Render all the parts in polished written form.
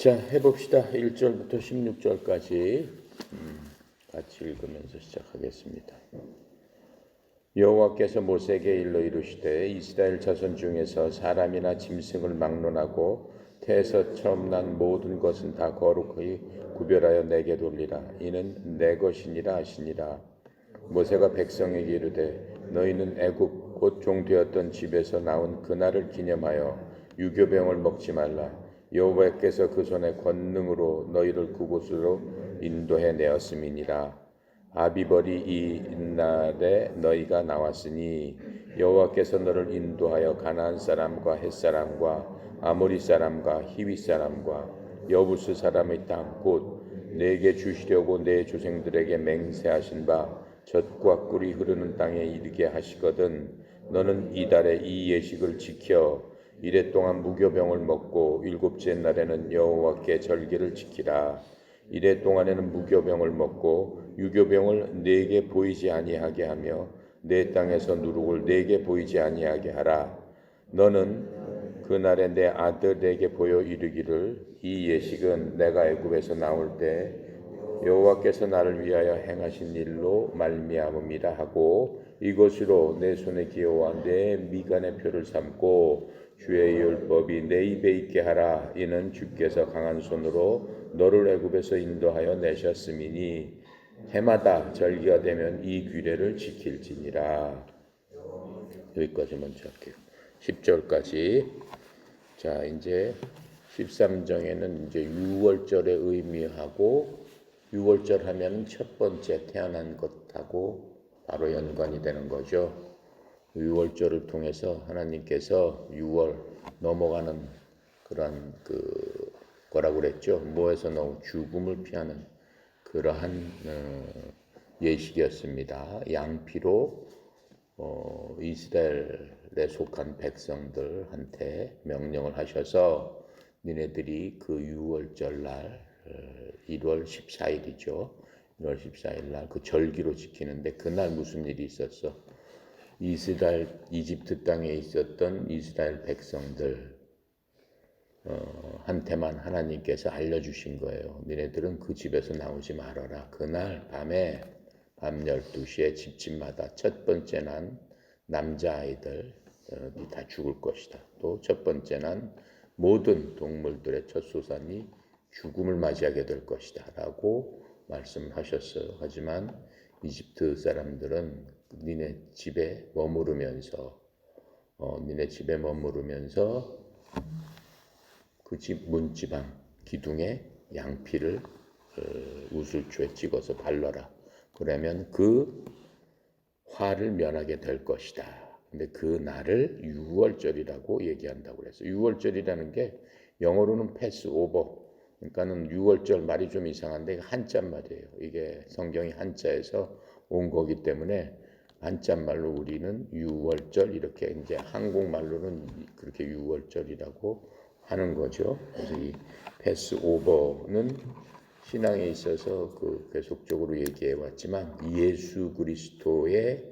자, 해봅시다. 1절부터 16절까지 같이 읽으면서 시작하겠습니다. 여호와께서 모세에게 일러 이르시되 이스라엘 자손 중에서 사람이나 짐승을 막론하고 태에서 처음 난 모든 것은 다 거룩히 구별하여 내게 돌리라. 이는 내 것이니라 하시니라. 모세가 백성에게 이르되 너희는 애굽 곧 종되었던 집에서 나온 그날을 기념하여 유교병을 먹지 말라. 여호와께서 그 손의 권능으로 너희를 그곳으로 인도해 내었음이니라. 아비벌이 이 날에 너희가 나왔으니 여호와께서 너를 인도하여 가나안 사람과 헷 사람과 아모리 사람과 히위 사람과 여부스 사람의 땅 곧 내게 주시려고 내 조상들에게 맹세하신 바 젖과 꿀이 흐르는 땅에 이르게 하시거든. 너는 이달에 이 예식을 지켜 이래 동안 무교병을 먹고 일곱째 날에는 여호와께 절기를 지키라. 이래 동안에는 무교병을 먹고 유교병을 내게 보이지 아니하게 하며 내 땅에서 누룩을 내게 보이지 아니하게 하라. 너는 그날에 내 아들에게 보여 이르기를 이 예식은 내가 애굽에서 나올 때 여호와께서 나를 위하여 행하신 일로 말미암음이라 하고 이것으로 내 손의 기호와 내 미간의 표를 삼고 주의 율법이 내 입에 있게 하라. 이는 주께서 강한 손으로 너를 애굽에서 인도하여 내셨음이니 해마다 절기가 되면 이 규례를 지킬지니라. 여기까지 먼저 할게요. 10절까지. 자, 이제 13장에는 이제 유월절의 의미하고 유월절 하면 첫 번째 태어난 것하고 바로 연관이 되는 거죠. 유월절을 통해서 하나님께서 유월 넘어가는 그런 거라고 그랬죠. 뭐에서 너무 죽음을 피하는 그러한 예식이었습니다. 양피로 이스라엘에 속한 백성들한테 명령을 하셔서 니네들이 그 유월절 날 1월 14일이죠. 1월 14일 날 그 절기로 지키는데 그날 무슨 일이 있었어? 이집트 땅에 있었던 이스라엘 백성들 한테만 하나님께서 알려주신 거예요. 니네들은 그 집에서 나오지 말아라. 그날 밤에 밤 12시에 집집마다 첫 번째 난 남자아이들이 다 죽을 것이다. 또 첫 번째 난 모든 동물들의 첫 소산이 죽음을 맞이하게 될 것이다 라고 말씀하셨어요. 하지만 이집트 사람들은 니네 집에 머무르면서 그 집 문지방 기둥에 양피를 우슬초에 찍어서 발라라. 그러면 그 화를 면하게 될 것이다. 근데 그 날을 유월절이라고 얘기한다고 그랬어요. 유월절이라는 게 영어로는 패스오버. 그러니까는 유월절 말이 좀 이상한데 한자 말이에요. 이게 성경이 한자에서 온 거기 때문에 한자 말로 우리는 유월절 이렇게 이제 한국말로는 그렇게 유월절이라고 하는 거죠. 그래서 이 패스오버는 신앙에 있어서 계속적으로 얘기해 왔지만 예수 그리스도의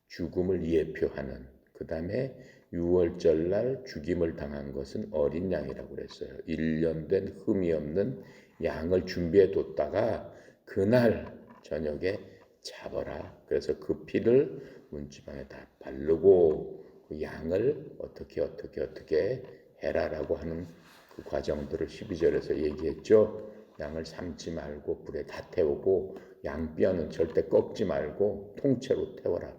죽음을 예표하는 그 다음에 유월절날 죽임을 당한 것은 어린 양이라고 그랬어요. 1년 된 흠이 없는 양을 준비해 뒀다가 그날 저녁에 잡아라. 그래서 그 피를 문지방에 다 바르고 그 양을 어떻게 해라라고 하는 그 과정들을 12절에서 얘기했죠. 양을 삶지 말고 불에 다 태우고 양뼈는 절대 꺾지 말고 통째로 태워라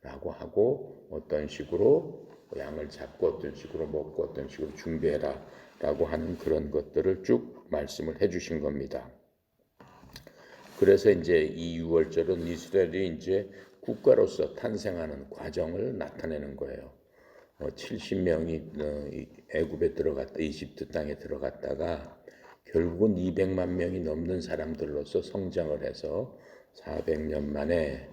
라고 하고 어떤 식으로 양을 잡고 어떤 식으로 먹고 어떤 식으로 준비해라 라고 하는 그런 것들을 쭉 말씀을 해주신 겁니다. 그래서 이제 이 유월절은 이스라엘이 이제 국가로서 탄생하는 과정을 나타내는 거예요. 70명이 애굽에 들어갔다 이집트 땅에 들어갔다가 결국은 200만 명이 넘는 사람들로서 성장을 해서 400년 만에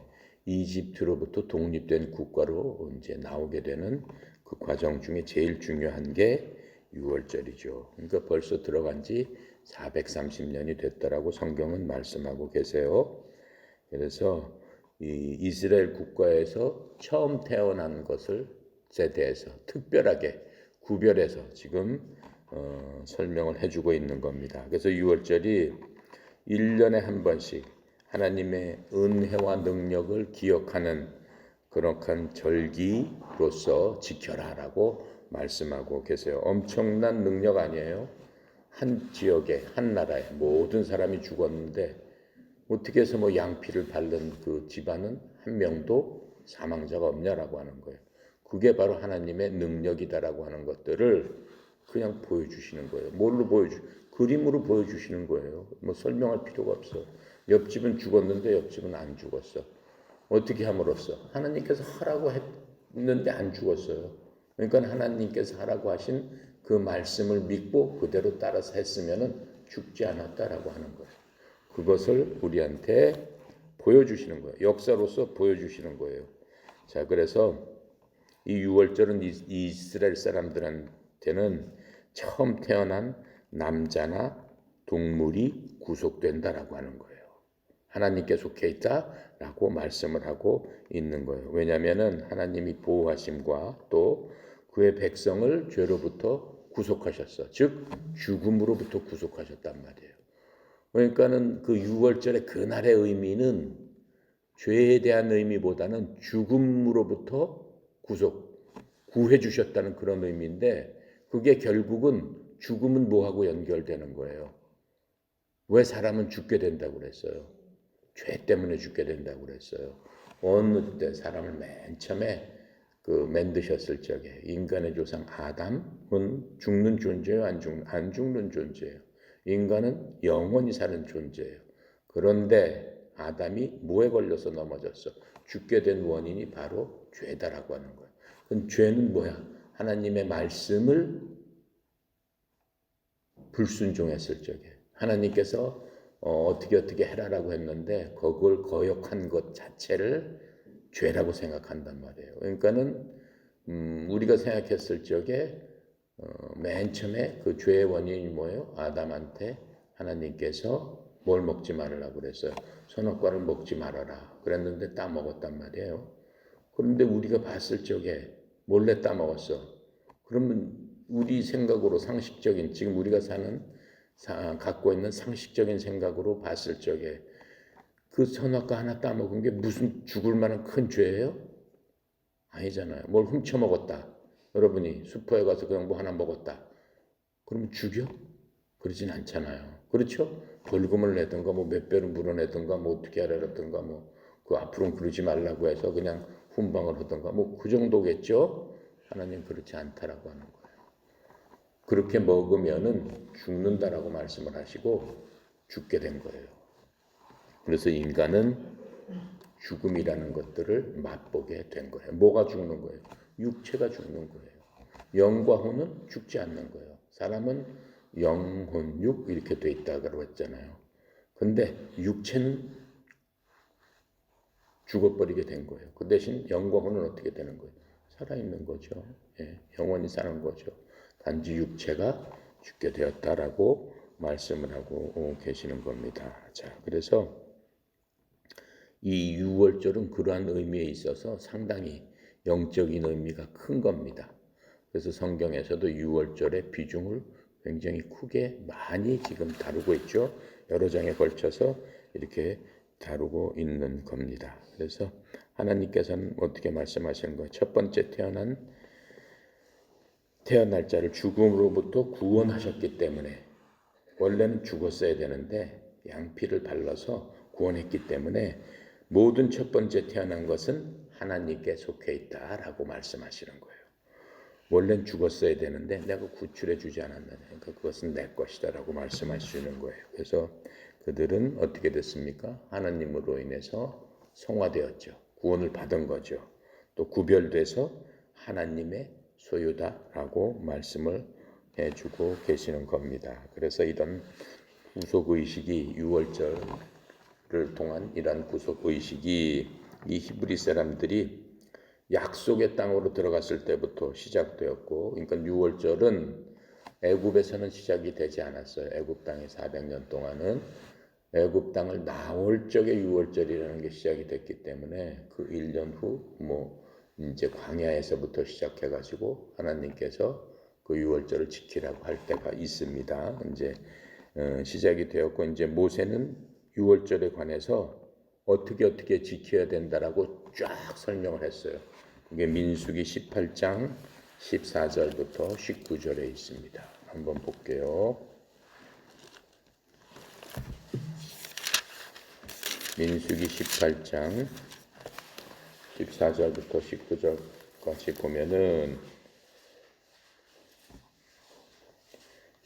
이집트로부터 독립된 국가로 이제 나오게 되는 그 과정 중에 제일 중요한 게 유월절이죠. 그러니까 벌써 들어간 지 430년이 됐다라고 성경은 말씀하고 계세요. 그래서 이 이스라엘 국가에서 처음 태어난 것에 대해서 특별하게 구별해서 지금 설명을 해주고 있는 겁니다. 그래서 유월절이 1년에 한 번씩 하나님의 은혜와 능력을 기억하는 그런 절기로서 지켜라라고 말씀하고 계세요. 엄청난 능력 아니에요? 한 지역에 한 나라에 모든 사람이 죽었는데 어떻게 해서 뭐 양피를 바른 그 집안은 한 명도 사망자가 없냐라고 하는 거예요. 그게 바로 하나님의 능력이다라고 하는 것들을 그냥 보여주시는 거예요. 뭘로 그림으로 보여주시는 거예요. 뭐 설명할 필요가 없어. 옆집은 죽었는데 옆집은 안 죽었어. 어떻게 함으로써 하나님께서 하라고 했는데 안 죽었어요. 그러니까 하나님께서 하라고 하신 그 말씀을 믿고 그대로 따라서 했으면은 죽지 않았다라고 하는 거예요. 그것을 우리한테 보여주시는 거예요. 역사로서 보여주시는 거예요. 자, 그래서 이 유월절은 이스라엘 사람들한테는 처음 태어난 남자나 동물이 구속된다라고 하는 거예요. 하나님께 속해 있다라고 말씀을 하고 있는 거예요. 왜냐하면 하나님이 보호하심과 또 그의 백성을 죄로부터 구속하셨어. 즉 죽음으로부터 구속하셨단 말이에요. 그러니까는 그 유월절의 그날의 의미는 죄에 대한 의미보다는 죽음으로부터 구해 주셨다는 그런 의미인데 그게 결국은 죽음은 뭐하고 연결되는 거예요. 왜 사람은 죽게 된다고 그랬어요? 죄 때문에 죽게 된다고 그랬어요. 어느 때 사람을 맨 처음에 만드셨을 적에 인간의 조상 아담은 죽는 존재예요, 안 죽는 존재예요. 인간은 영원히 사는 존재예요. 그런데 아담이 뭐에 걸려서 넘어졌어? 죽게 된 원인이 바로 죄다라고 하는 거예요. 그럼 죄는 뭐야? 하나님의 말씀을 불순종했을 적에 하나님께서 어떻게 해라라고 했는데 그걸 거역한 것 자체를 죄라고 생각한단 말이에요. 그러니까는 우리가 생각했을 적에 맨 처음에 그 죄의 원인이 뭐예요? 아담한테 하나님께서 뭘 먹지 말으라고 그랬어요. 선악과를 먹지 말아라. 그랬는데 따먹었단 말이에요. 그런데 우리가 봤을 적에 몰래 따먹었어. 그러면 우리 생각으로 상식적인 지금 우리가 갖고 있는 상식적인 생각으로 봤을 적에 그 선악과 하나 따먹은 게 무슨 죽을 만한 큰 죄예요? 아니잖아요. 뭘 훔쳐먹었다. 여러분이 슈퍼에 가서 그냥 뭐 하나 먹었다. 그러면 죽여? 그러진 않잖아요. 그렇죠? 벌금을 내든가 뭐 몇 배로 물어내든가 뭐 어떻게 하라든가 뭐 그 앞으로는 그러지 말라고 해서 그냥 훈방을 하든가 뭐 그 정도겠죠? 하나님 그렇지 않다라고 하는 거예요. 그렇게 먹으면은 죽는다라고 말씀을 하시고 죽게 된 거예요. 그래서 인간은 죽음이라는 것들을 맛보게 된 거예요. 뭐가 죽는 거예요? 육체가 죽는 거예요. 영과 혼은 죽지 않는 거예요. 사람은 영혼, 육 이렇게 돼 있다고 했잖아요. 근데 육체는 죽어버리게 된 거예요. 그 대신 영과 혼은 어떻게 되는 거예요? 살아있는 거죠. 예, 영원히 사는 거죠. 단지 육체가 죽게 되었다라고 말씀을 하고 계시는 겁니다. 자, 그래서 이 유월절은 그러한 의미에 있어서 상당히 영적인 의미가 큰 겁니다. 그래서 성경에서도 유월절의 비중을 굉장히 크게 많이 지금 다루고 있죠. 여러 장에 걸쳐서 이렇게 다루고 있는 겁니다. 그래서 하나님께서는 어떻게 말씀하시는 거예요? 첫 번째 태어날 자를 죽음으로부터 구원하셨기 때문에 원래는 죽었어야 되는데 양피를 발라서 구원했기 때문에 모든 첫 번째 태어난 것은 하나님께 속해 있다라고 말씀하시는 거예요. 원래는 죽었어야 되는데 내가 구출해 주지 않았느냐. 그러니까 그것은 내 것이다라고 말씀하시는 거예요. 그래서 그들은 어떻게 됐습니까? 하나님으로 인해서 성화되었죠. 구원을 받은 거죠. 또 구별돼서 하나님의 소유다라고 말씀을 해주고 계시는 겁니다. 그래서 이런 구속의식이 유월절을 통한 이런 구속의식이 이 히브리 사람들이 약속의 땅으로 들어갔을 때부터 시작되었고, 그러니까 유월절은 애굽에서는 시작이 되지 않았어요. 애굽 땅에 400년 동안은 애굽 땅을 나올 적에 유월절이라는 게 시작이 됐기 때문에 그 1년 후 이제 광야에서부터 시작해가지고 하나님께서 그 유월절을 지키라고 할 때가 있습니다. 이제 시작이 되었고 이제 모세는 유월절에 관해서 어떻게 지켜야 된다라고 쫙 설명을 했어요. 그게 민수기 18장 14절부터 19절에 있습니다. 한번 볼게요. 민수기 18장 14절부터 19절까지 보면은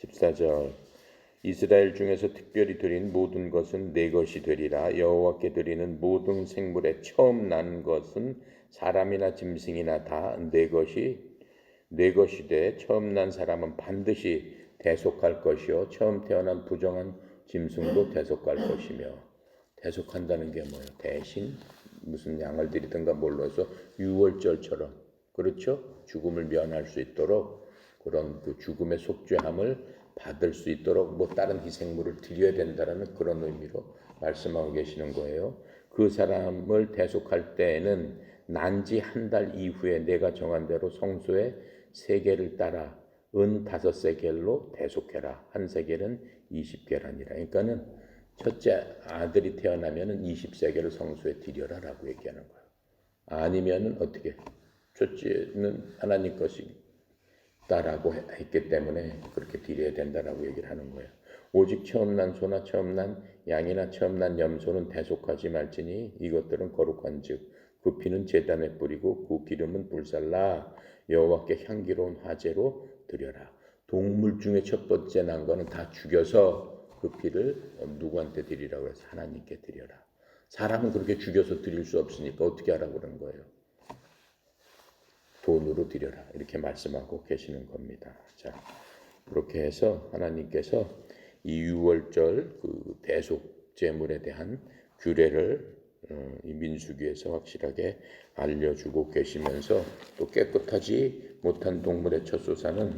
14절 이스라엘 중에서 특별히 드린 모든 것은 내 것이 되리라. 여호와께 드리는 모든 생물의 처음 난 것은 사람이나 짐승이나 다 내 것이 돼 처음 난 사람은 반드시 대속할 것이요 처음 태어난 부정한 짐승도 대속할 것이며 대속한다는 게 뭐예요? 대신 무슨 양을 드리든가 몰라서 유월절처럼 그렇죠? 죽음을 면할 수 있도록 그런 그 죽음의 속죄함을 받을 수 있도록 뭐 다른 희생물을 드려야 된다라는 그런 의미로 말씀하고 계시는 거예요. 그 사람을 대속할 때에는 난지 한 달 이후에 내가 정한 대로 성소의 세겔을 따라 은 5세겔로 대속해라. 한 세겔은 20계란이라. 그러니까는 첫째 아들이 태어나면은 20세겔을 성소에 드려라라고 얘기하는 거예요. 아니면은 어떻게? 첫째는 하나님 것이다라고 했기 때문에 그렇게 드려야 된다라고 얘기를 하는 거예요. 오직 처음 난 소나 처음 난 양이나 처음 난 염소는 대속하지 말지니 이것들은 거룩한즉 그 피는 제단에 뿌리고 그 기름은 불살라 여호와께 향기로운 화제로 드려라. 동물 중에 첫 번째 난 거는 다 죽여서 그 피를 누구한테 드리라고 해서 하나님께 드려라. 사람은 그렇게 죽여서 드릴 수 없으니까 어떻게 하라고 그런 거예요? 돈으로 드려라. 이렇게 말씀하고 계시는 겁니다. 자, 그렇게 해서 하나님께서 이 유월절 그 대속 제물에 대한 규례를 이 민수기에서 확실하게 알려주고 계시면서 또 깨끗하지 못한 동물의 첫소사는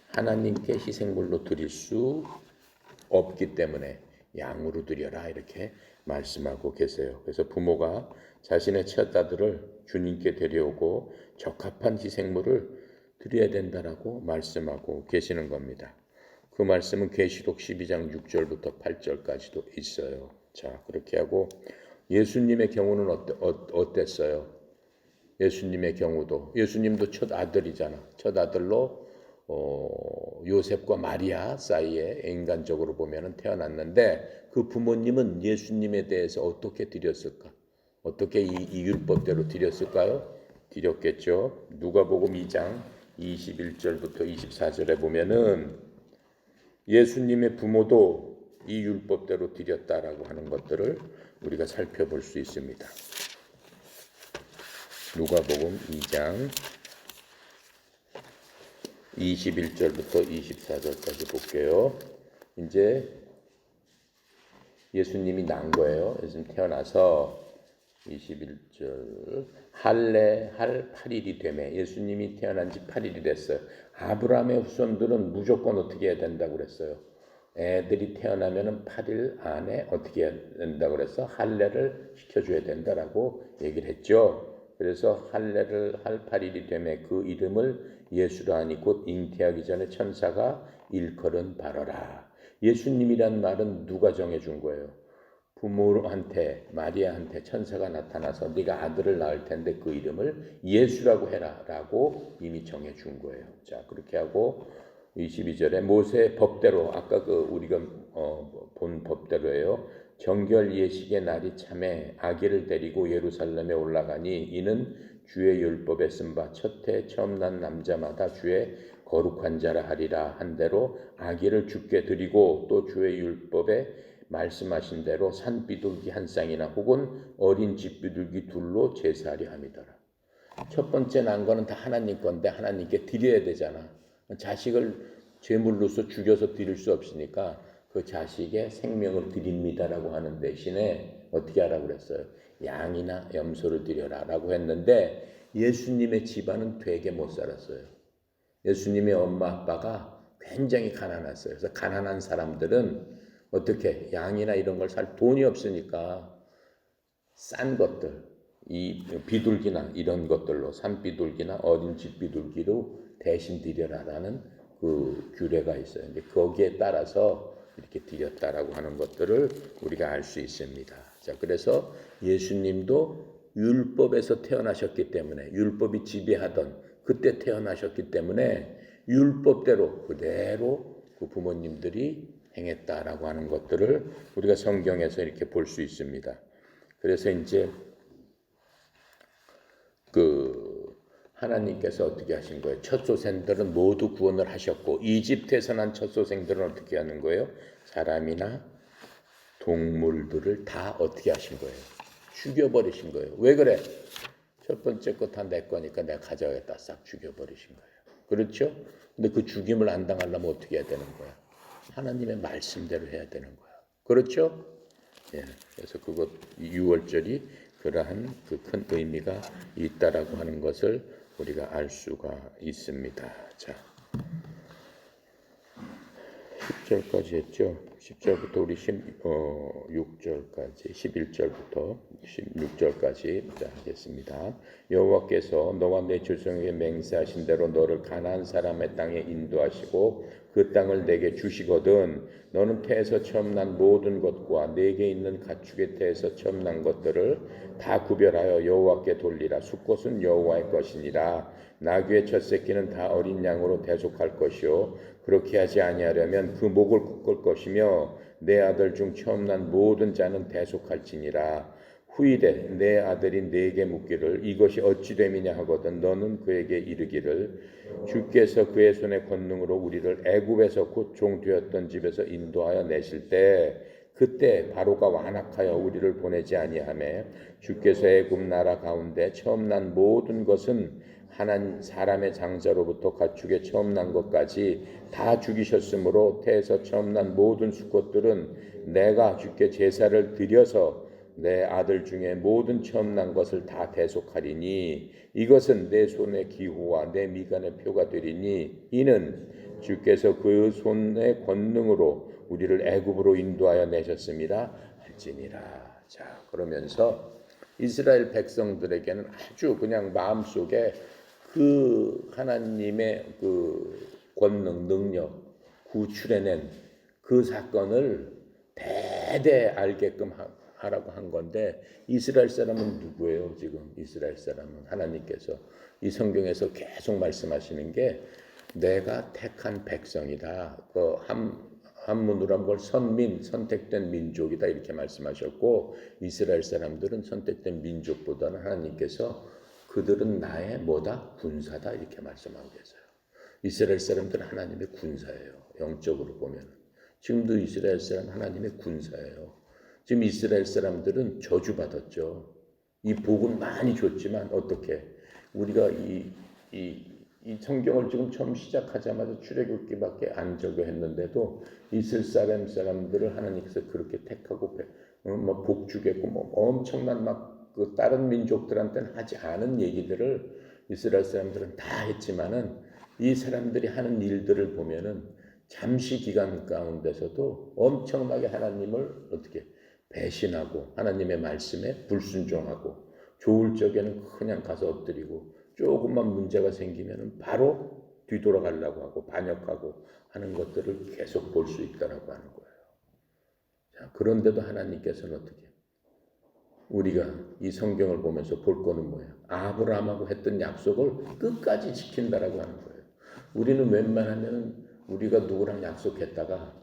하나님께 희생물로 드릴 수 없기 때문에 양으로 드려라 이렇게 말씀하고 계세요. 그래서 부모가 자신의 첫 아들을 주님께 데려오고 적합한 희생물을 드려야 된다라고 말씀하고 계시는 겁니다. 그 말씀은 계시록 12장 6절부터 8절까지도 있어요. 자, 그렇게 하고 예수님의 경우는 어땠어요? 예수님의 경우도 예수님도 첫 아들이잖아. 첫 아들로 요셉과 마리아 사이에 인간적으로 보면은 태어났는데 그 부모님은 예수님에 대해서 어떻게 드렸을까? 어떻게 이 율법대로 드렸을까요? 드렸겠죠. 누가복음 2장 21절부터 24절에 보면은 예수님의 부모도 이 율법대로 드렸다라고 하는 것들을 우리가 살펴볼 수 있습니다. 누가복음 2장 21절부터 24절까지 볼게요. 이제 예수님이 난 거예요. 예수님 태어나서 21절 할례할 8일이 되매 예수님이 태어난 지 8일이 됐어요. 아브라함의 후손들은 무조건 어떻게 해야 된다고 그랬어요. 애들이 태어나면은 8일 안에 어떻게 해야 된다고 그래서 할례를 시켜줘야 된다라고 얘기를 했죠. 그래서 할례를 할 8일이 되매 그 이름을 예수라 하니 곧 잉태하기 전에 천사가 일컬은 바라라. 예수님이란 말은 누가 정해준 거예요? 부모한테 마리아한테 천사가 나타나서 네가 아들을 낳을 텐데 그 이름을 예수라고 해라라고 이미 정해준 거예요. 자, 그렇게 하고 22절에 모세의 법대로 아까 그 우리가 본 법대로예요. 정결 예식의 날이 참에 아기를 데리고 예루살렘에 올라가니 이는 주의 율법에 쓴 바 첫해 처음 난 남자마다 주의 거룩한 자라 하리라 한 대로 아기를 주께 드리고 또 주의 율법에 말씀하신 대로 산비둘기 한 쌍이나 혹은 어린 집비둘기 둘로 제사하려 함이더라. 첫 번째 난 거는 다 하나님 건데 하나님께 드려야 되잖아. 자식을 제물로서 죽여서 드릴 수 없으니까 그 자식의 생명을 드립니다라고 하는 대신에 어떻게 하라고 그랬어요? 양이나 염소를 드려라라고 했는데 예수님의 집안은 되게 못 살았어요. 예수님의 엄마 아빠가 굉장히 가난했어요. 그래서 가난한 사람들은 어떻게 양이나 이런 걸 살 돈이 없으니까 싼 것들, 이 비둘기나 이런 것들로 산비둘기나 어린 집비둘기로 대신 드려라라는 그 규례가 있어요. 이제 거기에 따라서 이렇게 드렸다라고 하는 것들을 우리가 알 수 있습니다. 자, 그래서 예수님도 율법에서 태어나셨기 때문에 율법이 지배하던 그때 태어나셨기 때문에 율법대로 그대로 그 부모님들이 행했다라고 하는 것들을 우리가 성경에서 이렇게 볼 수 있습니다. 그래서 이제 그 하나님께서 어떻게 하신 거예요? 첫 소생들은 모두 구원을 하셨고 이집트에서 난 첫 소생들은 어떻게 하는 거예요? 사람이나 동물들을 다 어떻게 하신 거예요? 죽여버리신 거예요. 왜 그래? 첫 번째 거 다 내 거니까 내가 가져가겠다. 싹 죽여버리신 거예요. 그렇죠? 근데 그 죽임을 안 당하려면 어떻게 해야 되는 거야? 하나님의 말씀대로 해야 되는 거야. 그렇죠? 예, 그래서 그것 6월절이 그러한 그 큰 의미가 있다라고 하는 것을 우리가 알 수가 있습니다. 자, 10절까지 했죠. 10절부터 우리 16절까지 11절부터 16절까지 하겠습니다. 여호와께서 너와 내 조상에게 맹세하신 대로 너를 가나안 사람의 땅에 인도하시고 그 땅을 내게 주시거든 너는 태에서 처음 난 모든 것과 내게 있는 가축의 태에서 처음 난 것들을 다 구별하여 여호와께 돌리라. 숫것은 여호와의 것이니라. 나귀의 첫 새끼는 다 어린 양으로 대속할 것이요 그렇게 하지 아니하려면 그 목을 꺾을 것이며 내 아들 중 처음 난 모든 자는 대속할지니라. 후이되 내 아들이 내게 묻기를 이것이 어찌 됨이냐 하거든 너는 그에게 이르기를 주께서 그의 손의 권능으로 우리를 애굽에서 곧 종되었던 집에서 인도하여 내실 때 그때 바로가 완악하여 우리를 보내지 아니하매 주께서 애굽 나라 가운데 처음 난 모든 것은 하나님 사람의 장자로부터 가축의 처음 난 것까지 다 죽이셨으므로 태에서 처음 난 모든 수컷들은 내가 주께 제사를 드려서 내 아들 중에 모든 처음 난 것을 다 대속하리니 이것은 내 손의 기호와 내 미간의 표가 되리니 이는 주께서 그 손의 권능으로 우리를 애굽으로 인도하여 내셨습니다 할지니라. 자, 그러면서 이스라엘 백성들에게는 아주 그냥 마음속에 그 하나님의 그 권능, 능력, 구출해낸 그 사건을 대대 알게끔 하라고 한 건데 이스라엘 사람은 누구예요? 지금 이스라엘 사람은 하나님께서 이 성경에서 계속 말씀하시는 게 내가 택한 백성이다. 그 한문으로 한 걸 선민, 선택된 민족이다 이렇게 말씀하셨고 이스라엘 사람들은 선택된 민족보다는 하나님께서 그들은 나의 뭐다? 군사다 이렇게 말씀하고 계세요. 이스라엘 사람들은 하나님의 군사예요. 영적으로 보면 지금도 이스라엘 사람 하나님의 군사예요. 지금 이스라엘 사람들은 저주받았죠. 이 복은 많이 줬지만 어떻게 우리가 이 성경을 지금 처음 시작하자마자 출애굽기밖에 안 적용했는데도 이스라엘 사람들을 하나님께서 그렇게 택하고 뭐 복 주겠고 뭐 엄청난 막 그 다른 민족들한테는 하지 않은 얘기들을 이스라엘 사람들은 다 했지만은 이 사람들이 하는 일들을 보면은 잠시 기간 가운데서도 엄청나게 하나님을 어떻게 배신하고 하나님의 말씀에 불순종하고 좋을 적에는 그냥 가서 엎드리고 조금만 문제가 생기면 바로 뒤돌아가려고 하고 반역하고 하는 것들을 계속 볼 수 있다라고 하는 거예요. 자, 그런데도 하나님께서는 어떻게 우리가 이 성경을 보면서 볼 거는 뭐예요? 아브라함하고 했던 약속을 끝까지 지킨다라고 하는 거예요. 우리는 웬만하면 우리가 누구랑 약속했다가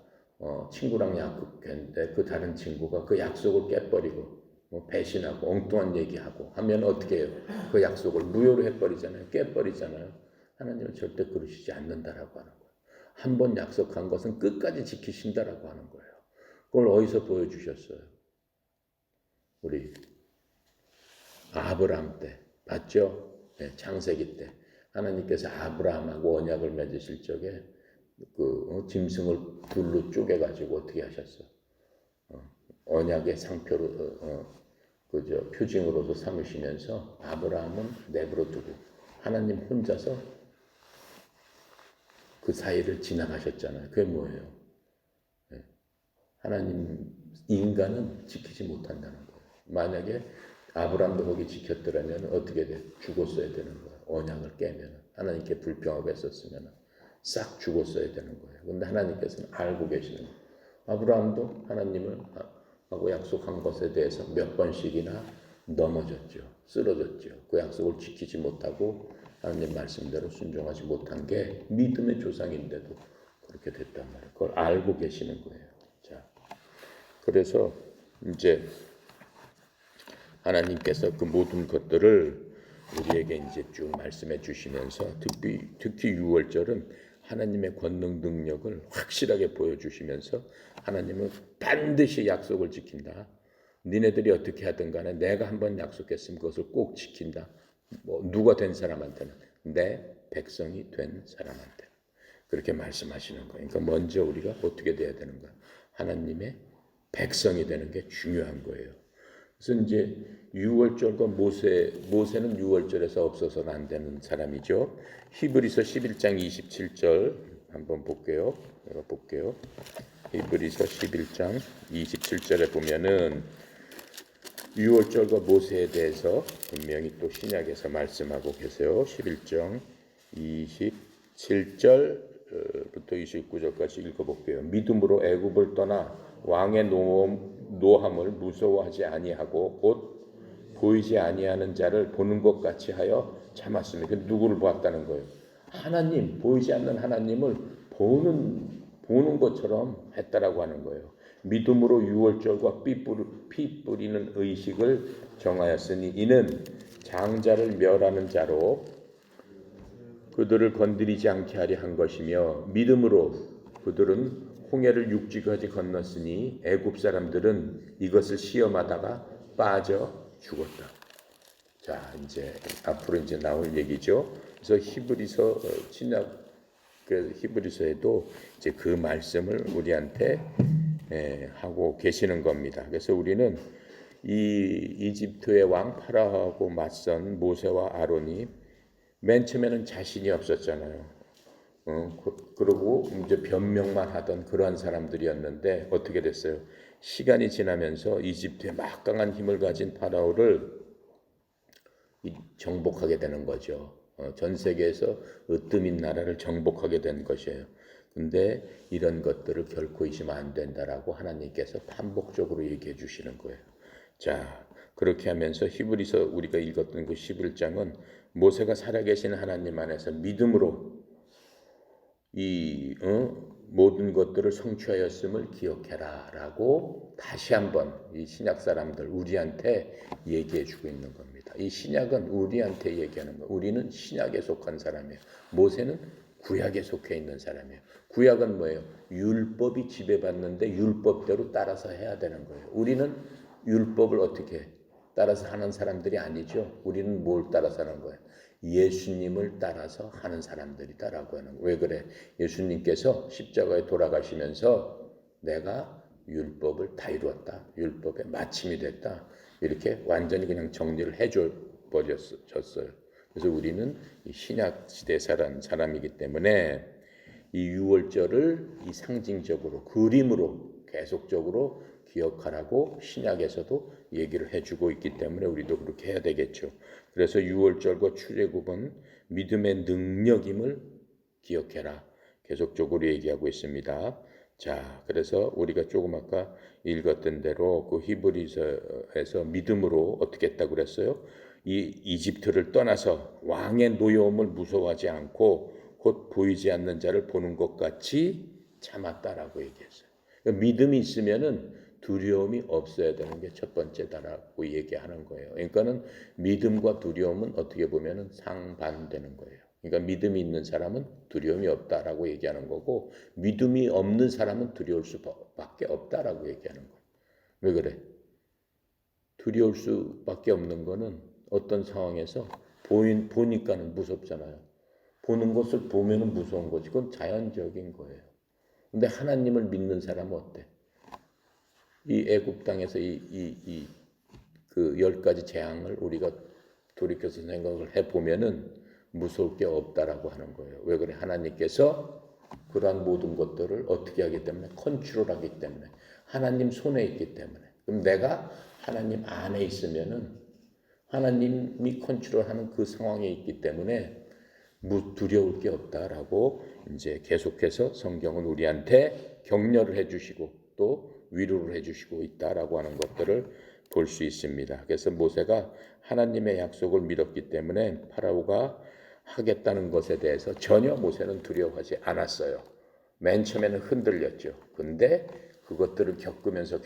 친구랑 약속했는데 그 다른 친구가 그 약속을 깨버리고 뭐 배신하고 엉뚱한 얘기하고 하면 어떻게 해요? 그 약속을 무효로 해버리잖아요. 깨버리잖아요. 하나님은 절대 그러시지 않는다라고 하는 거예요. 한 번 약속한 것은 끝까지 지키신다라고 하는 거예요. 그걸 어디서 보여주셨어요? 우리 아브라함 때 봤죠? 네, 창세기 때 하나님께서 아브라함하고 언약을 맺으실 적에 그 짐승을 둘로 쪼개가지고 어떻게 하셨어? 언약의 상표로 그저 표징으로도 삼으시면서 아브라함은 내버려 두고 하나님 혼자서 그 사이를 지나가셨잖아요. 그게 뭐예요? 네. 하나님 인간은 지키지 못한다는 거예요. 만약에 아브라함도 거기 지켰더라면 어떻게 돼? 죽었어야 되는 거예요. 언약을 깨면 하나님께 불평하고 했었으면 싹 죽었어야 되는 거예요. 근데 하나님께서는 알고 계시는 거예요. 아브라함도 하나님을 하고 약속한 것에 대해서 몇 번씩이나 넘어졌죠. 쓰러졌죠. 그 약속을 지키지 못하고 하나님 말씀대로 순종하지 못한 게 믿음의 조상인데도 그렇게 됐단 말이에요. 그걸 알고 계시는 거예요. 자, 그래서 이제 하나님께서 그 모든 것들을 우리에게 이제 쭉 말씀해 주시면서 특히 6월절은 하나님의 권능 능력을 확실하게 보여주시면서 하나님은 반드시 약속을 지킨다. 니네들이 어떻게 하든 간에 내가 한번 약속했으면 그것을 꼭 지킨다. 뭐 누가 된 사람한테는 내 백성이 된 사람한테 그렇게 말씀하시는 거예요. 그러니까 먼저 우리가 어떻게 돼야 되는가? 하나님의 백성이 되는 게 중요한 거예요. 그래서 이제 6월절과 모세는 6월절에서 없어서는 안 되는 사람이죠. 히브리서 11장 27절 한번 볼게요. 내가 볼게요. 히브리서 11장 27절에 보면은 6월절과 모세에 대해서 분명히 또 신약에서 말씀하고 계세요. 11장 27절부터 29절까지 읽어볼게요. 믿음으로 애굽을 떠나 왕의 노함을 무서워하지 아니하고 곧 보이지 아니하는 자를 보는 것 같이 하여 참았습니다. 누구를 보았다는 거예요? 하나님, 보이지 않는 하나님을 보는 것처럼 했다라고 하는 거예요. 믿음으로 6월절과 피 뿌리는 의식을 정하였으니 이는 장자를 멸하는 자로 그들을 건드리지 않게 하려 한 것이며 믿음으로 그들은 홍해를 육지까지 건넜으니 애굽 사람들은 이것을 시험하다가 빠져 죽었다. 자, 이제 앞으로 이제 나올 얘기죠. 그래서 히브리서 신약 그 히브리서에도 이제 그 말씀을 우리한테 하고 계시는 겁니다. 그래서 우리는 이 이집트의 왕 파라오하고 맞선 모세와 아론이 맨 처음에는 자신이 없었잖아요. 그러고 이제 변명만 하던 그러한 사람들이었는데 어떻게 됐어요? 시간이 지나면서 이집트의 막강한 힘을 가진 파라오를 정복하게 되는 거죠. 전 세계에서 으뜸인 나라를 정복하게 된 것이에요. 근데 이런 것들을 결코 잊으면 안 된다라고 하나님께서 반복적으로 얘기해 주시는 거예요. 자, 그렇게 하면서 히브리서 우리가 읽었던 그 11장은 모세가 살아계신 하나님 안에서 믿음으로 이 모든 것들을 성취하였음을 기억해라라고 다시 한번 이 신약 사람들 우리한테 얘기해 주고 있는 겁니다. 이 신약은 우리한테 얘기하는 거예요. 우리는 신약에 속한 사람이에요. 모세는 구약에 속해 있는 사람이에요. 구약은 뭐예요? 율법이 지배받는데 율법대로 따라서 해야 되는 거예요. 우리는 율법을 어떻게 따라서 하는 사람들이 아니죠. 우리는 뭘 따라서 하는 거예요? 예수님을 따라서 하는 사람들이다라고 하는 거예요. 왜 그래? 예수님께서 십자가에 돌아가시면서 내가 율법을 다 이루었다. 율법의 마침이 됐다. 이렇게 완전히 그냥 정리를 해줘 버렸어요. 그래서 우리는 이 신약 시대에 살아온 사람이기 때문에 이 유월절을 이 상징적으로 그림으로 계속적으로 기억하라고 신약에서도 얘기를 해주고 있기 때문에 우리도 그렇게 해야 되겠죠. 그래서 유월절과 출애굽은 믿음의 능력임을 기억해라. 계속적으로 얘기하고 있습니다. 자, 그래서 우리가 조금 아까 읽었던 대로 그 히브리서에서 믿음으로 어떻게 했다고 그랬어요? 이 이집트를 떠나서 왕의 노여움을 무서워하지 않고 곧 보이지 않는 자를 보는 것 같이 참았다라고 얘기했어요. 그러니까 믿음이 있으면은 두려움이 없어야 되는 게 첫 번째다라고 얘기하는 거예요. 그러니까는 믿음과 두려움은 어떻게 보면은 상반되는 거예요. 그러니까 믿음이 있는 사람은 두려움이 없다라고 얘기하는 거고 믿음이 없는 사람은 두려울 수밖에 없다라고 얘기하는 거예요. 왜 그래? 두려울 수밖에 없는 거는 어떤 상황에서 보니까는 무섭잖아요. 보는 것을 보면은 무서운 거지. 그건 자연적인 거예요. 근데 하나님을 믿는 사람은 어때? 이 애굽 땅에서 그 10가지 재앙을 우리가 돌이켜서 생각을 해보면은 무서울 게 없다라고 하는 거예요. 왜 그래? 하나님께서 그러한 모든 것들을 어떻게 하기 때문에 컨트롤하기 때문에 하나님 손에 있기 때문에 그럼 내가 하나님 안에 있으면은 하나님이 컨트롤하는 그 상황에 있기 때문에 두려울 게 없다라고 이제 계속해서 성경은 우리한테 격려를 해주시고 또 위로를 해주시고 있다라고 하는 것들을 볼 수 있습니다. 그래서 모세가 하나님의 약속을 믿었기 때문에 파라오가 하겠다는 것에 대해서 전혀 모세는 두려워하지 않았어요. 맨 처음에는 흔들렸죠. 근데 그것들을 겪으면서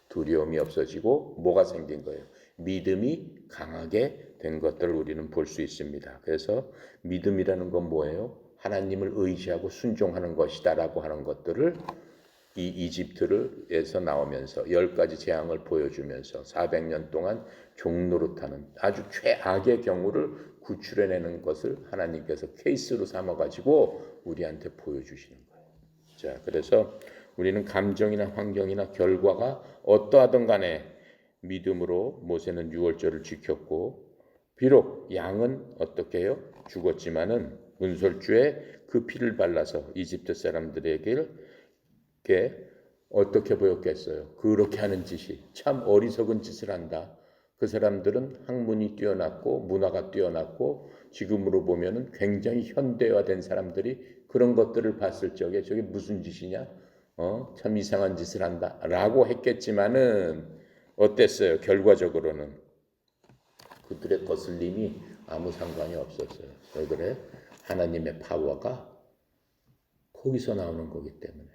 두려움이 없어지고 뭐가 생긴 거예요? 믿음이 강하게 된 것들을 우리는 볼 수 있습니다. 그래서 믿음이라는 건 뭐예요? 하나님을 의지하고 순종하는 것이다라고 하는 것들을 이 이집트에서 나오면서 10가지 재앙을 보여주면서 400년 동안 종노릇하는 아주 최악의 경우를 구출해내는 것을 하나님께서 케이스로 삼아가지고 우리한테 보여주시는 거예요. 자, 그래서 우리는 감정이나 환경이나 결과가 어떠하든 간에 믿음으로 모세는 유월절을 지켰고 비록 양은 어떻게 해요? 죽었지만은 문설주에 그 피를 발라서 이집트 사람들에게 어떻게 보였겠어요? 그렇게 하는 짓이 참 어리석은 짓을 한다. 그 사람들은 학문이 뛰어났고 문화가 뛰어났고 지금으로 보면은 굉장히 현대화된 사람들이 그런 것들을 봤을 적에 저게 무슨 짓이냐? 참 이상한 짓을 한다라고 했겠지만은 어땠어요? 결과적으로는 그들의 거슬림이 아무 상관이 없었어요. 왜 그래? 하나님의 파워가 거기서 나오는 거기 때문에.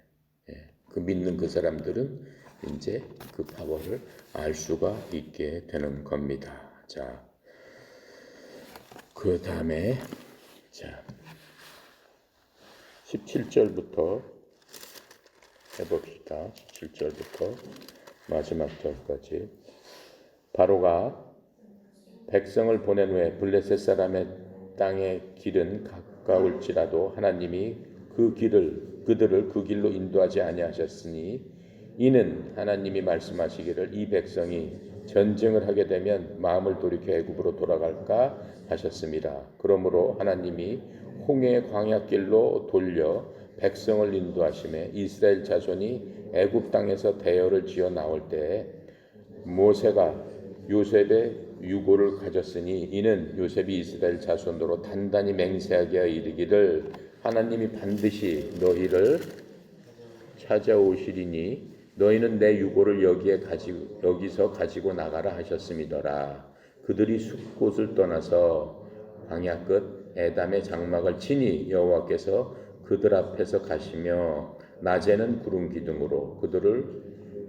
그 믿는 그 사람들은 이제 그 파워를 알 수가 있게 되는 겁니다. 자, 그 다음에 자 17절부터 해봅시다. 17절부터 마지막 절까지. 바로가 백성을 보낸 후에 블레셋 사람의 땅의 길은 가까울지라도 하나님이 그들을 그 길로 인도하지 아니하셨으니 이는 하나님이 말씀하시기를 이 백성이 전쟁을 하게 되면 마음을 돌이켜 애굽으로 돌아갈까 하셨습니다. 그러므로 하나님이 홍해의 광야길로 돌려 백성을 인도하심에 이스라엘 자손이 애굽 땅에서 대열을 지어 나올 때 모세가 요셉의 유고를 가졌으니 이는 요셉이 이스라엘 자손으로 단단히 맹세하게 하여 이르기를 하나님이 반드시 너희를 찾아오시리니 너희는 내 유고를 여기서 가지고 나가라 하셨음이더라. 그들이 숲곳을 떠나서 광야 끝 에담의 장막을 치니 여호와께서 그들 앞에서 가시며 낮에는 구름 기둥으로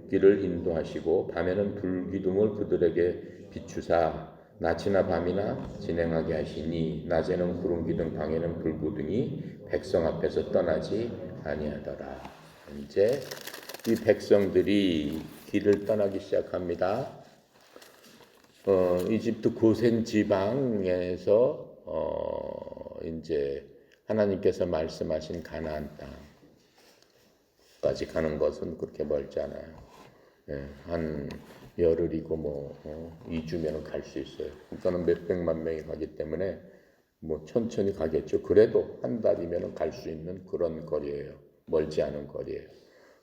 길을 인도하시고 밤에는 불 기둥을 그들에게 비추사 낮이나 밤이나 진행하게 하시니 낮에는 구름 기둥 밤에는 불 기둥이 백성 앞에서 떠나지 아니하더라. 이제 이 백성들이 길을 떠나기 시작합니다. 이집트 고센 지방에서 이제 하나님께서 말씀하신 가나안 땅까지 가는 것은 그렇게 멀지 않아요. 한 열흘이고 2주면 갈 수 있어요. 그러니까는 몇백만 명이 가기 때문에 천천히 가겠죠. 그래도 한 달이면 갈 수 있는 그런 거리예요. 멀지 않은 거리예요.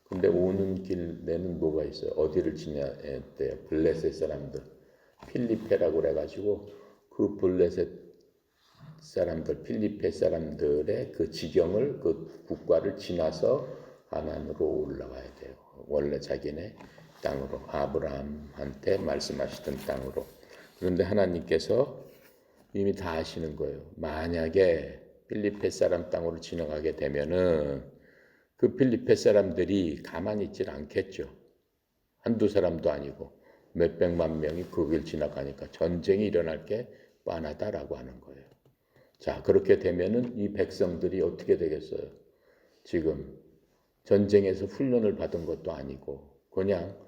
근데 오는 길에는 뭐가 있어요? 어디를 지나야 돼요? 블레셋 사람들, 필리페라고 그래가지고 그 블레셋 사람들, 필리페 사람들의 그 지경을 그 국가를 지나서 가나안으로 올라가야 돼요. 원래 자기네 땅으로 아브라함한테 말씀하시던 땅으로. 그런데 하나님께서 이미 다 아시는 거예요. 만약에 필리페 사람 땅으로 지나가게 되면은 그 필리페 사람들이 가만히 있질 않겠죠. 한두 사람도 아니고 몇백만 명이 그 길 지나가니까 전쟁이 일어날 게 뻔하다라고 하는 거예요. 자, 그렇게 되면은 이 백성들이 어떻게 되겠어요? 지금 전쟁에서 훈련을 받은 것도 아니고 그냥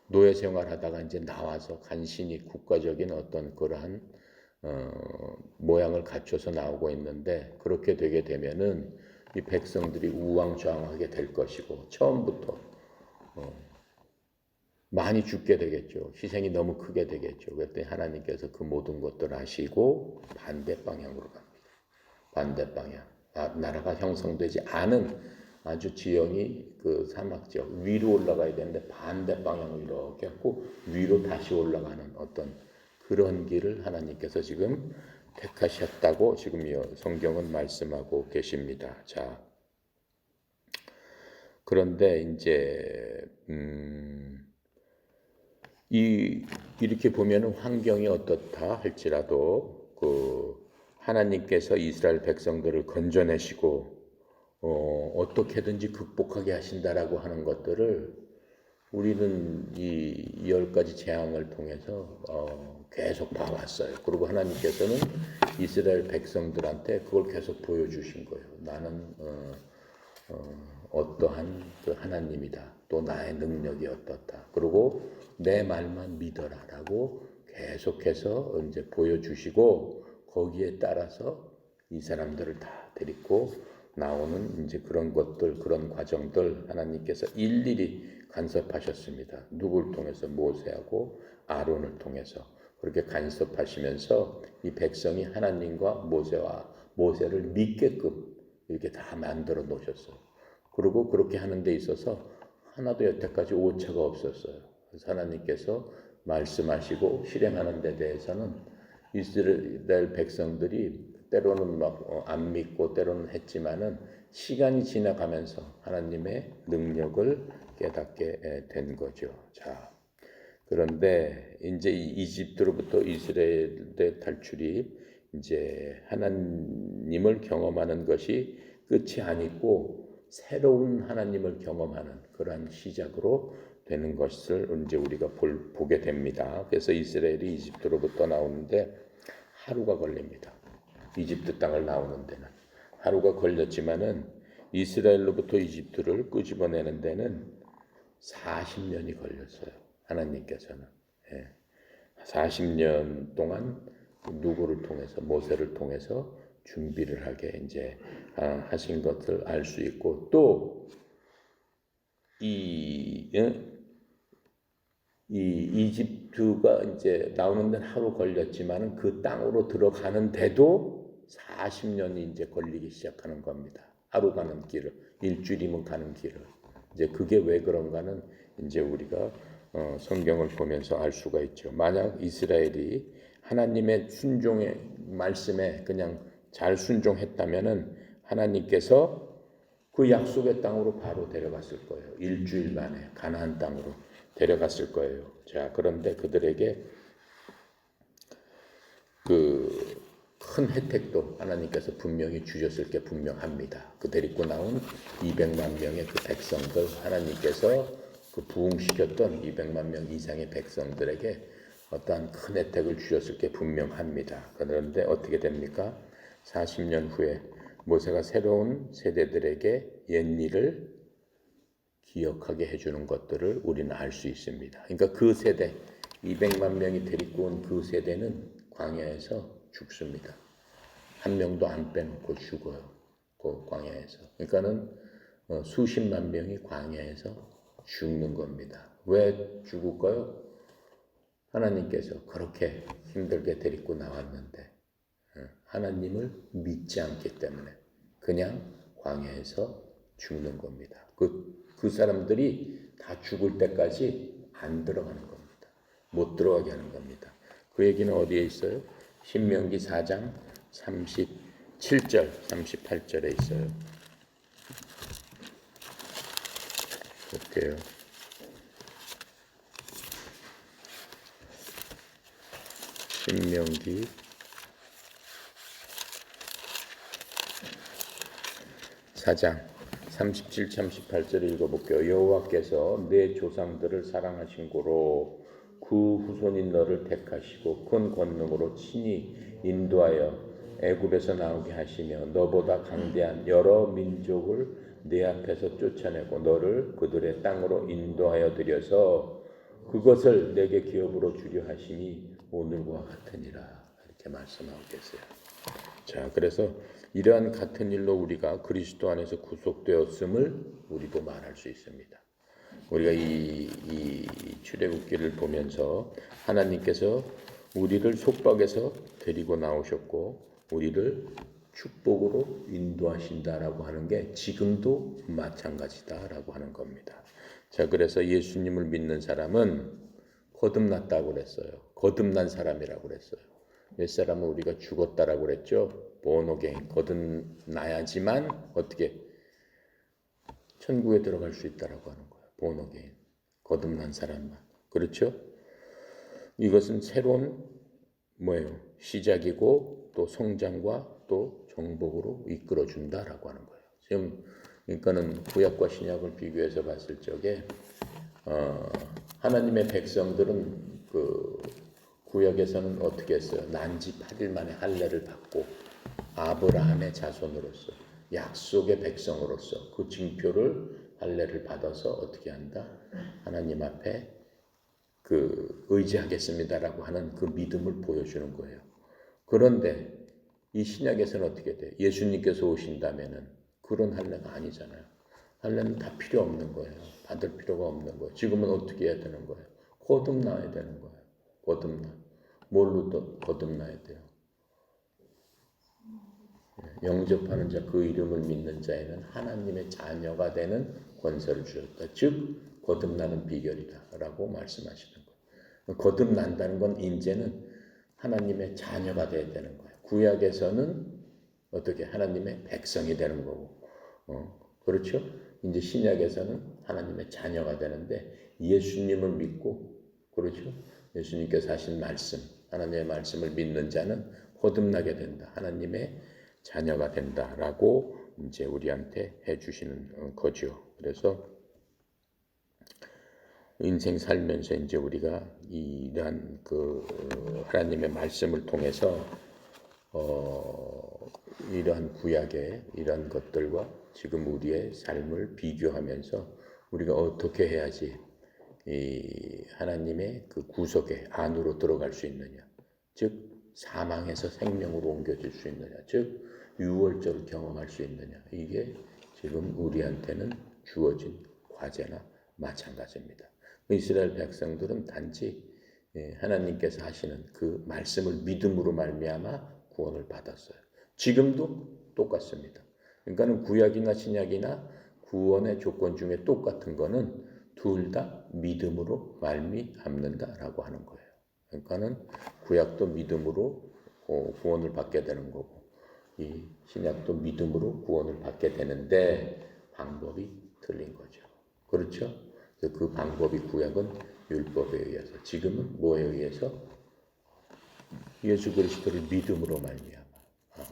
노예 생활하다가 이제 나와서 간신히 국가적인 어떤 그러한 모양을 갖춰서 나오고 있는데 그렇게 되게 되면은 이 백성들이 우왕좌왕하게 될 것이고 처음부터 많이 죽게 되겠죠. 희생이 너무 크게 되겠죠. 그랬더니 하나님께서 그 모든 것들을 아시고 반대 방향으로 갑니다. 반대 방향. 나라가 형성되지 않은 아주 지형이 그 사막 지역 위로 올라가야 되는데 반대 방향으로 이렇게 했고 위로 다시 올라가는 어떤 그런 길을 하나님께서 지금 택하셨다고 지금 성경은 말씀하고 계십니다. 자, 그런데 이제 이렇게 보면은 환경이 어떻다 할지라도 하나님께서 이스라엘 백성들을 건져내시고 어떻게든지 극복하게 하신다라고 하는 것들을 우리는 이 10가지 재앙을 통해서 계속 봐왔어요. 그리고 하나님께서는 이스라엘 백성들한테 그걸 계속 보여주신 거예요. 나는 어떠한 그 하나님이다. 또 나의 능력이 어떻다. 그리고 내 말만 믿어라라고 계속해서 이제 보여주시고 거기에 따라서 이 사람들을 다 데리고 나오는 이제 그런 것들, 그런 과정들 하나님께서 일일이 간섭하셨습니다. 누굴 통해서? 모세하고 아론을 통해서 그렇게 간섭하시면서 이 백성이 하나님과 모세를 믿게끔 이렇게 다 만들어 놓으셨어요. 그리고 그렇게 하는 데 있어서 하나도 여태까지 오차가 없었어요. 그래서 하나님께서 말씀하시고 실행하는 데 대해서는 이스라엘 백성들이 때로는 막 안 믿고 때로는 했지만은 시간이 지나가면서 하나님의 능력을 깨닫게 된 거죠. 자, 그런데 이제 이집트로부터 이스라엘의 탈출이 이제 하나님을 경험하는 것이 끝이 아니고 새로운 하나님을 경험하는 그러한 시작으로 되는 것을 이제 우리가 보게 됩니다. 그래서 이스라엘이 이집트로부터 나오는데 하루가 걸립니다. 이집트 땅을 나오는 데는 하루가 걸렸지만은 이스라엘로부터 이집트를 끄집어내는 데는 40년이 걸렸어요. 하나님께서는 40년 동안 누구를 통해서 모세를 통해서 준비를 하게 이제 하신 것을 알 수 있고 또 이 이집트가 이제 나오는 데는 하루 걸렸지만은 그 땅으로 들어가는데도 40년이 이제 걸리기 시작하는 겁니다. 하루 가는 길을 일주일이면 가는 길을 이제 그게 왜 그런가는 이제 우리가 성경을 보면서 알 수가 있죠. 만약 이스라엘이 하나님의 순종의 말씀에 그냥 잘 순종했다면은 하나님께서 그 약속의 땅으로 바로 데려갔을 거예요. 일주일 만에 가나안 땅으로 데려갔을 거예요. 자, 그런데 그들에게 그 큰 혜택도 하나님께서 분명히 주셨을 게 분명합니다. 그 데리고 나온 200만 명의 그 백성들 하나님께서 그 부흥시켰던 200만 명 이상의 백성들에게 어떠한 큰 혜택을 주셨을 게 분명합니다. 그런데 어떻게 됩니까? 40년 후에 모세가 새로운 세대들에게 옛일을 기억하게 해주는 것들을 우리는 알 수 있습니다. 그러니까 그 세대, 200만 명이 데리고 온 그 세대는 광야에서 죽습니다. 한 명도 안 빼놓고 죽어요. 그 광야에서. 그러니까는 수십만 명이 광야에서 죽는 겁니다. 왜 죽을까요? 하나님께서 그렇게 힘들게 데리고 나왔는데 하나님을 믿지 않기 때문에 그냥 광야에서 죽는 겁니다. 그 사람들이 다 죽을 때까지 안 들어가는 겁니다. 못 들어가게 하는 겁니다. 그 얘기는 어디에 있어요? 신명기 4장 37절, 38절에 있어요. 볼게요. 신명기 4장 37, 38절 읽어볼게요. 여호와께서 내 조상들을 사랑하신 고로 그 후손인 너를 택하시고 큰 권능으로 친히 인도하여 애굽에서 나오게 하시며 너보다 강대한 여러 민족을 내 앞에서 쫓아내고 너를 그들의 땅으로 인도하여 들여서 그것을 내게 기업으로 주려 하시니 오늘과 같으니라. 이렇게 말씀하고 계세요. 자, 그래서 이러한 같은 일로 우리가 그리스도 안에서 구속되었음을 우리도 말할 수 있습니다. 우리가 이 출애굽기를 보면서 하나님께서 우리를 속박에서 데리고 나오셨고 우리를 축복으로 인도하신다라고 하는 게 지금도 마찬가지다라고 하는 겁니다. 자, 그래서 예수님을 믿는 사람은 거듭났다고 그랬어요. 거듭난 사람이라고 그랬어요. 옛사람은 우리가 죽었다라고 그랬죠. 본어게인 거듭나야지만 어떻게 천국에 들어갈 수 있다라고 하는 거예요. 본어게인 거듭난 사람만. 그렇죠? 이것은 새로운 뭐예요? 시작이고 또 성장과 또 정복으로 이끌어 준다라고 하는 거예요. 지금 그러니까는 구약과 신약을 비교해서 봤을 적에 하나님의 백성들은 그 구약에서는 어떻게 했어요? 난지 8일 만에 할례를 받고 아브라함의 자손으로서 약속의 백성으로서 그 징표를 할례를 받아서 어떻게 한다? 하나님 앞에 그 의지하겠습니다라고 하는 그 믿음을 보여주는 거예요. 그런데 이 신약에서는 어떻게 돼? 예수님께서 오신다면은 그런 할례가 아니잖아요. 할례는 다 필요 없는 거예요. 받을 필요가 없는 거예요. 지금은 어떻게 해야 되는 거예요? 거듭나야 되는 거예요. 거듭나. 뭘로 또 거듭나야 돼요? 영접하는 자, 그 이름을 믿는 자에는 하나님의 자녀가 되는 권세를 주셨다. 즉 거듭나는 비결이다 라고 말씀하시는 거예요. 거듭난다는 건 이제는 하나님의 자녀가 되어야 되는 거예요. 구약에서는 어떻게 하나님의 백성이 되는 거고 그렇죠? 이제 신약에서는 하나님의 자녀가 되는데 예수님을 믿고 그렇죠? 예수님께서 하신 말씀, 하나님의 말씀을 믿는 자는 거듭나게 된다. 하나님의 자녀가 된다라고 이제 우리한테 해주시는 거죠. 그래서 인생 살면서 이제 우리가 이러한 그 하나님의 말씀을 통해서 이러한 구약의 이러한 것들과 지금 우리의 삶을 비교하면서 우리가 어떻게 해야지 이 하나님의 그 구속의 안으로 들어갈 수 있느냐, 즉 사망에서 생명으로 옮겨질 수 있느냐, 즉 유월절을 경험할 수 있느냐, 이게 지금 우리한테는 주어진 과제나 마찬가지입니다. 이스라엘 백성들은 단지 하나님께서 하시는 그 말씀을 믿음으로 말미암아 구원을 받았어요. 지금도 똑같습니다. 그러니까는 구약이나 신약이나 구원의 조건 중에 똑같은 거는 둘 다 믿음으로 말미암는다라고 하는 거예요. 그러니까는 구약도 믿음으로 구원을 받게 되는 거고 이 신약도 믿음으로 구원을 받게 되는데 방법이 틀린 거죠. 그렇죠? 그 방법이 구약은 율법에 의해서, 지금은 뭐에 의해서? 예수 그리스도를 믿음으로 말미암아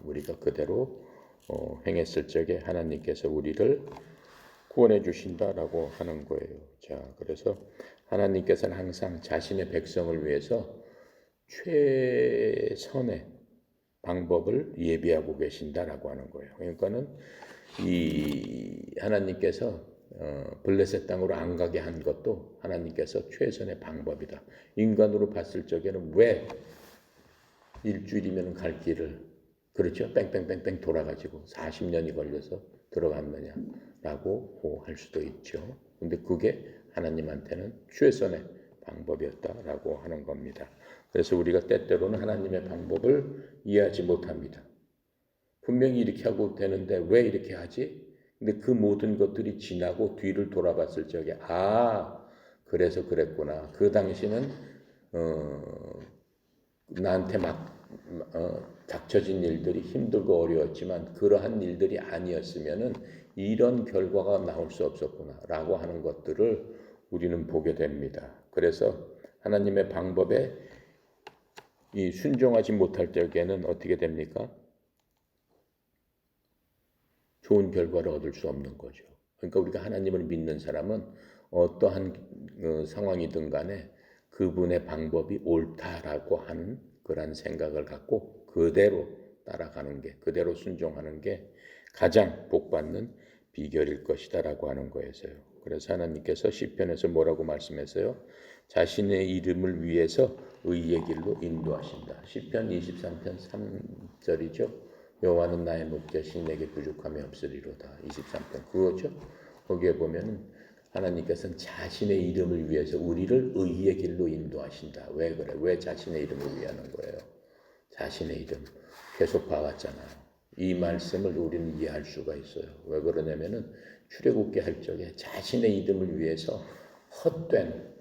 우리가 그대로 행했을 적에 하나님께서 우리를 구원해 주신다라고 하는 거예요. 자, 그래서 하나님께서는 항상 자신의 백성을 위해서 최선의 방법을 예비하고 계신다라고 하는 거예요. 그러니까는 이 하나님께서 블레셋 땅으로 안 가게 한 것도 하나님께서 최선의 방법이다. 인간으로 봤을 적에는 왜 일주일이면 갈 길을 그렇죠? 뺑뺑뺑뺑 돌아가지고 40년이 걸려서 들어갔느냐라고 할 수도 있죠. 근데 그게 하나님한테는 최선의 방법이었다라고 하는 겁니다. 그래서 우리가 때때로는 하나님의 방법을 이해하지 못합니다. 분명히 이렇게 하고 되는데 왜 이렇게 하지? 근데 그 모든 것들이 지나고 뒤를 돌아봤을 적에 그래서 그랬구나. 그 당시는 나한테 막 닥쳐진 일들이 힘들고 어려웠지만 그러한 일들이 아니었으면은 이런 결과가 나올 수 없었구나라고 하는 것들을 우리는 보게 됩니다. 그래서 하나님의 방법에 이 순종하지 못할 적에는 어떻게 됩니까? 좋은 결과를 얻을 수 없는 거죠. 그러니까 우리가 하나님을 믿는 사람은 어떠한 상황이든 간에 그분의 방법이 옳다라고 하는 그런 생각을 갖고 그대로 따라가는 게, 그대로 순종하는 게 가장 복받는 비결일 것이다라고 하는 거였어요. 그래서 하나님께서 시편에서 뭐라고 말씀했어요? 자신의 이름을 위해서 의의 길로 인도하신다. 시편 23편 3절이죠. 여호와는 나의 목자시니 내게 부족함이 없으리로다. 23편 그거죠. 거기에 보면은 하나님께서는 자신의 이름을 위해서 우리를 의의 길로 인도하신다. 왜 그래? 왜 자신의 이름을 위하는 거예요? 자신의 이름 계속 봐왔잖아요. 이 말씀을 우리는 이해할 수가 있어요. 왜 그러냐면은 출애굽기 할 적에 자신의 이름을 위해서 헛된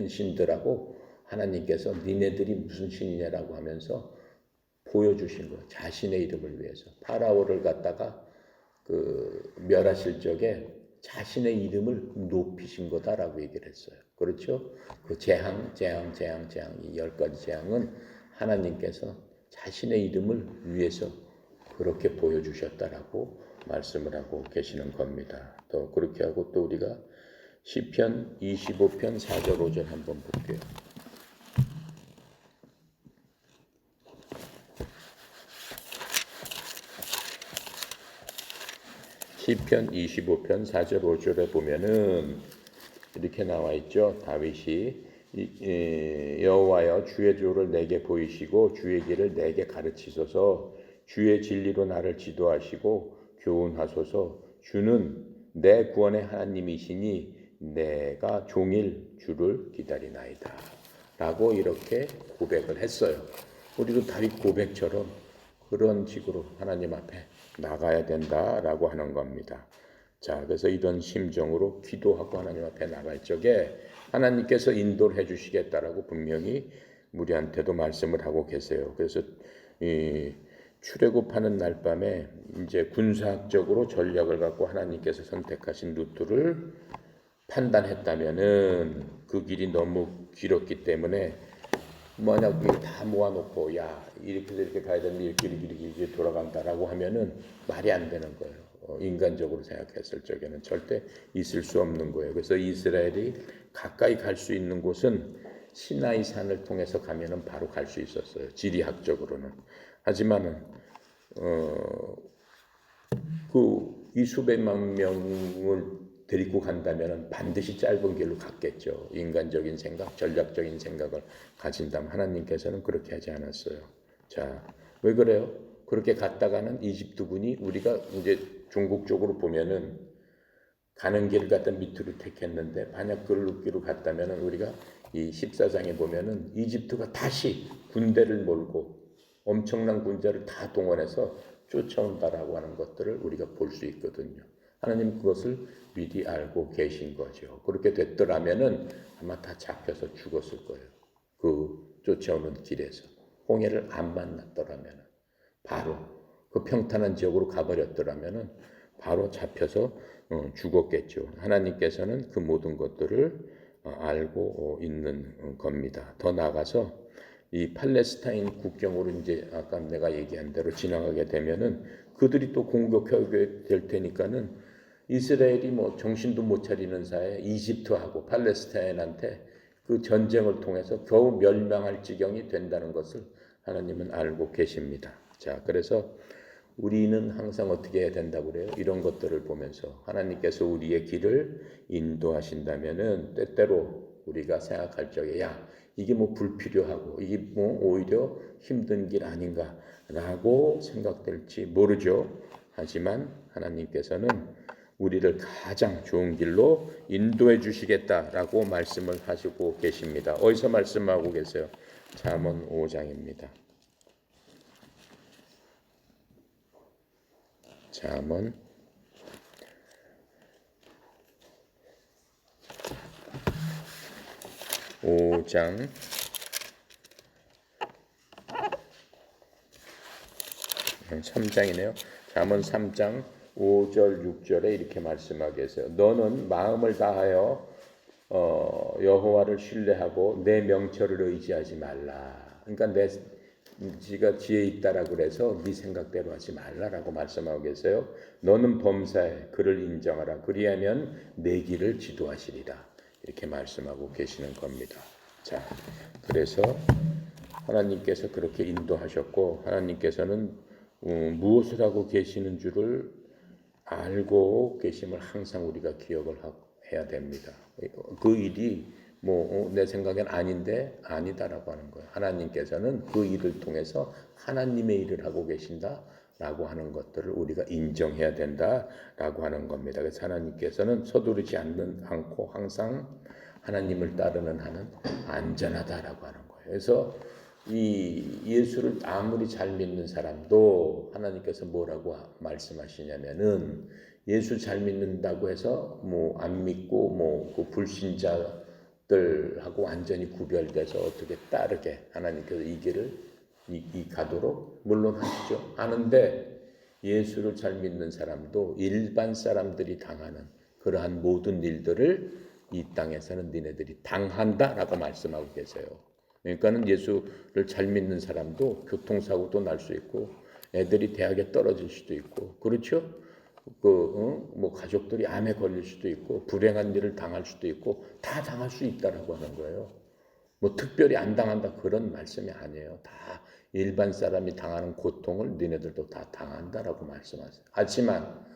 신들하고 하나님께서 니네들이 무슨 신이냐라고 하면서 보여주신 거예요. 자신의 이름을 위해서. 파라오를 갖다가 멸하실 적에 자신의 이름을 높이신 거다라고 얘기를 했어요. 그렇죠? 그 재앙, 이 10가지 재앙은 하나님께서 자신의 이름을 위해서 그렇게 보여주셨다라고 말씀을 하고 계시는 겁니다. 또 그렇게 하고 또 우리가 시편 25편 4절 5절 한번 볼게요. 시편 25편 4절 5절에 보면은 이렇게 나와 있죠. 다윗이 여호와여 주의 조를 내게 보이시고 주의 길을 내게 가르치소서. 주의 진리로 나를 지도하시고 교훈하소서. 주는 내 구원의 하나님이시니 내가 종일 주를 기다리나이다 라고 이렇게 고백을 했어요. 우리도 다윗 고백처럼 그런 식으로 하나님 앞에 나가야 된다라고 하는 겁니다. 자, 그래서 이런 심정으로 기도하고 하나님 앞에 나갈 적에 하나님께서 인도를 해주시겠다라고 분명히 우리한테도 말씀을 하고 계세요. 그래서 이 출애굽하는 날 밤에 이제 군사학적으로 전략을 갖고 하나님께서 선택하신 루트를 판단했다면은 그 길이 너무 길었기 때문에 만약 다 모아놓고 이렇게 가야 되는데 이렇게 돌아간다라고 하면은 말이 안 되는 거예요. 인간적으로 생각했을 적에는 절대 있을 수 없는 거예요. 그래서 이스라엘이 가까이 갈 수 있는 곳은 시나이 산을 통해서 가면은 바로 갈 수 있었어요. 지리학적으로는. 하지만은 이 수백만 명을 데리고 간다면 반드시 짧은 길로 갔겠죠. 인간적인 생각, 전략적인 생각을 가진다면 하나님께서는 그렇게 하지 않았어요. 자, 왜 그래요? 그렇게 갔다가는 이집트군이 우리가 이제 중국 쪽으로 보면은 가는 길을 갖다 밑으로 택했는데 만약 그로 갔다면 우리가 이 14장에 보면은 이집트가 다시 군대를 몰고 엄청난 군대를 다 동원해서 쫓아온다라고 하는 것들을 우리가 볼 수 있거든요. 하나님 그것을 미리 알고 계신 거죠. 그렇게 됐더라면은 아마 다 잡혀서 죽었을 거예요. 그 쫓아오는 길에서 홍해를 안 만났더라면은 바로 그 평탄한 지역으로 가버렸더라면은 바로 잡혀서 죽었겠죠. 하나님께서는 그 모든 것들을 알고 있는 겁니다. 더 나아가서 이 팔레스타인 국경으로 이제 아까 내가 얘기한 대로 지나가게 되면은 그들이 또 공격하게 될 테니까는 이스라엘이 뭐 정신도 못 차리는 사이에 이집트하고 팔레스타인한테 그 전쟁을 통해서 겨우 멸망할 지경이 된다는 것을 하나님은 알고 계십니다. 자, 그래서 우리는 항상 어떻게 해야 된다고 그래요? 이런 것들을 보면서 하나님께서 우리의 길을 인도하신다면은 때때로 우리가 생각할 적에 이게 뭐 불필요하고 이게 뭐 오히려 힘든 길 아닌가라고 생각될지 모르죠. 하지만 하나님께서는 우리를 가장 좋은 길로 인도해 주시겠다라고 말씀을 하시고 계십니다. 어디서 말씀하고 계세요? 잠언 5장입니다. 잠언 5장 3장이네요. 잠언 3장 5절 6절에 이렇게 말씀하고 계세요. 너는 마음을 다하여 여호와를 신뢰하고 내 명철을 의지하지 말라. 그러니까 네가 지혜 있다라고 그래서 네 생각대로 하지 말라라고 말씀하고 계세요. 너는 범사에 그를 인정하라. 그리하면 내 길을 지도하시리라. 이렇게 말씀하고 계시는 겁니다. 자, 그래서 하나님께서 그렇게 인도하셨고 하나님께서는 무엇을 하고 계시는 줄을 알고 계심을 항상 우리가 기억을 해야 됩니다. 그 일이 내 생각엔 아닌데 아니다라고 하는 거예요. 하나님께서는 그 일을 통해서 하나님의 일을 하고 계신다라고 하는 것들을 우리가 인정해야 된다라고 하는 겁니다. 그래서 하나님께서는 서두르지 않고 항상 하나님을 따르는 한은 안전하다라고 하는 거예요. 그래서 이 예수를 아무리 잘 믿는 사람도 하나님께서 뭐라고 말씀하시냐면은 예수 잘 믿는다고 해서 안 믿고 그 불신자 것들하고 완전히 구별돼서 어떻게 따르게 하나님께서 이 길을 가도록 물론 하시죠. 하는데 예수를 잘 믿는 사람도 일반 사람들이 당하는 그러한 모든 일들을 이 땅에서는 니네들이 당한다라고 말씀하고 계세요. 그러니까는 예수를 잘 믿는 사람도 교통사고도 날 수 있고 애들이 대학에 떨어질 수도 있고 그렇죠? 뭐 가족들이 암에 걸릴 수도 있고 불행한 일을 당할 수도 있고 다 당할 수 있다라고 하는 거예요. 뭐 특별히 안 당한다 그런 말씀이 아니에요. 다 일반 사람이 당하는 고통을 너네들도 다 당한다라고 말씀하세요. 하지만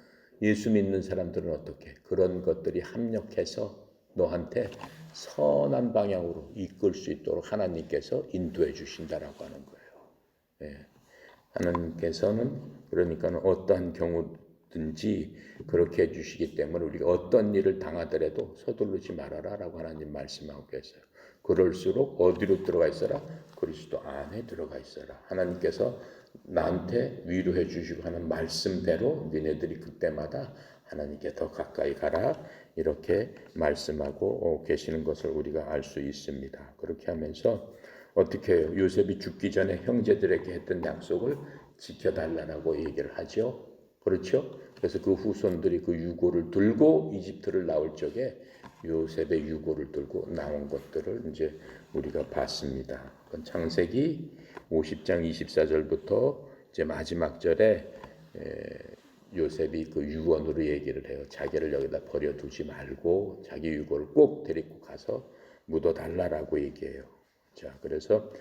예수 믿는 사람들은 어떻게 그런 것들이 합력해서 너한테 선한 방향으로 이끌 수 있도록 하나님께서 인도해 주신다라고 하는 거예요. 예. 하나님께서는 그러니까 어떠한 경우든지 그렇게 해주시기 때문에 우리가 어떤 일을 당하더라도 서두르지 말아라라고 하나님 말씀하고 계세요. 그럴수록 어디로 들어가 있어라? 그리스도 안에 들어가 있어라. 하나님께서 나한테 위로해 주시고 하는 말씀대로 니네들이 그때마다 하나님께 더 가까이 가라 이렇게 말씀하고 계시는 것을 우리가 알 수 있습니다. 그렇게 하면서 어떻게 해요? 요셉이 죽기 전에 형제들에게 했던 약속을 지켜달라고 얘기를 하죠. 그렇죠? 그래서 그 후손들이 그 유고를 들고 이집트를 나올 적에 요셉의 유고를 들고 나온 것들을 이제 우리가 봤습니다. 그건 창세기 50장 24절부터 이제 마지막 절에 요셉이 그 유언으로 얘기를 해요. 자기를 여기다 버려두지 말고 자기 유고를 꼭 데리고 가서 묻어달라라고 얘기해요. 자, 그래서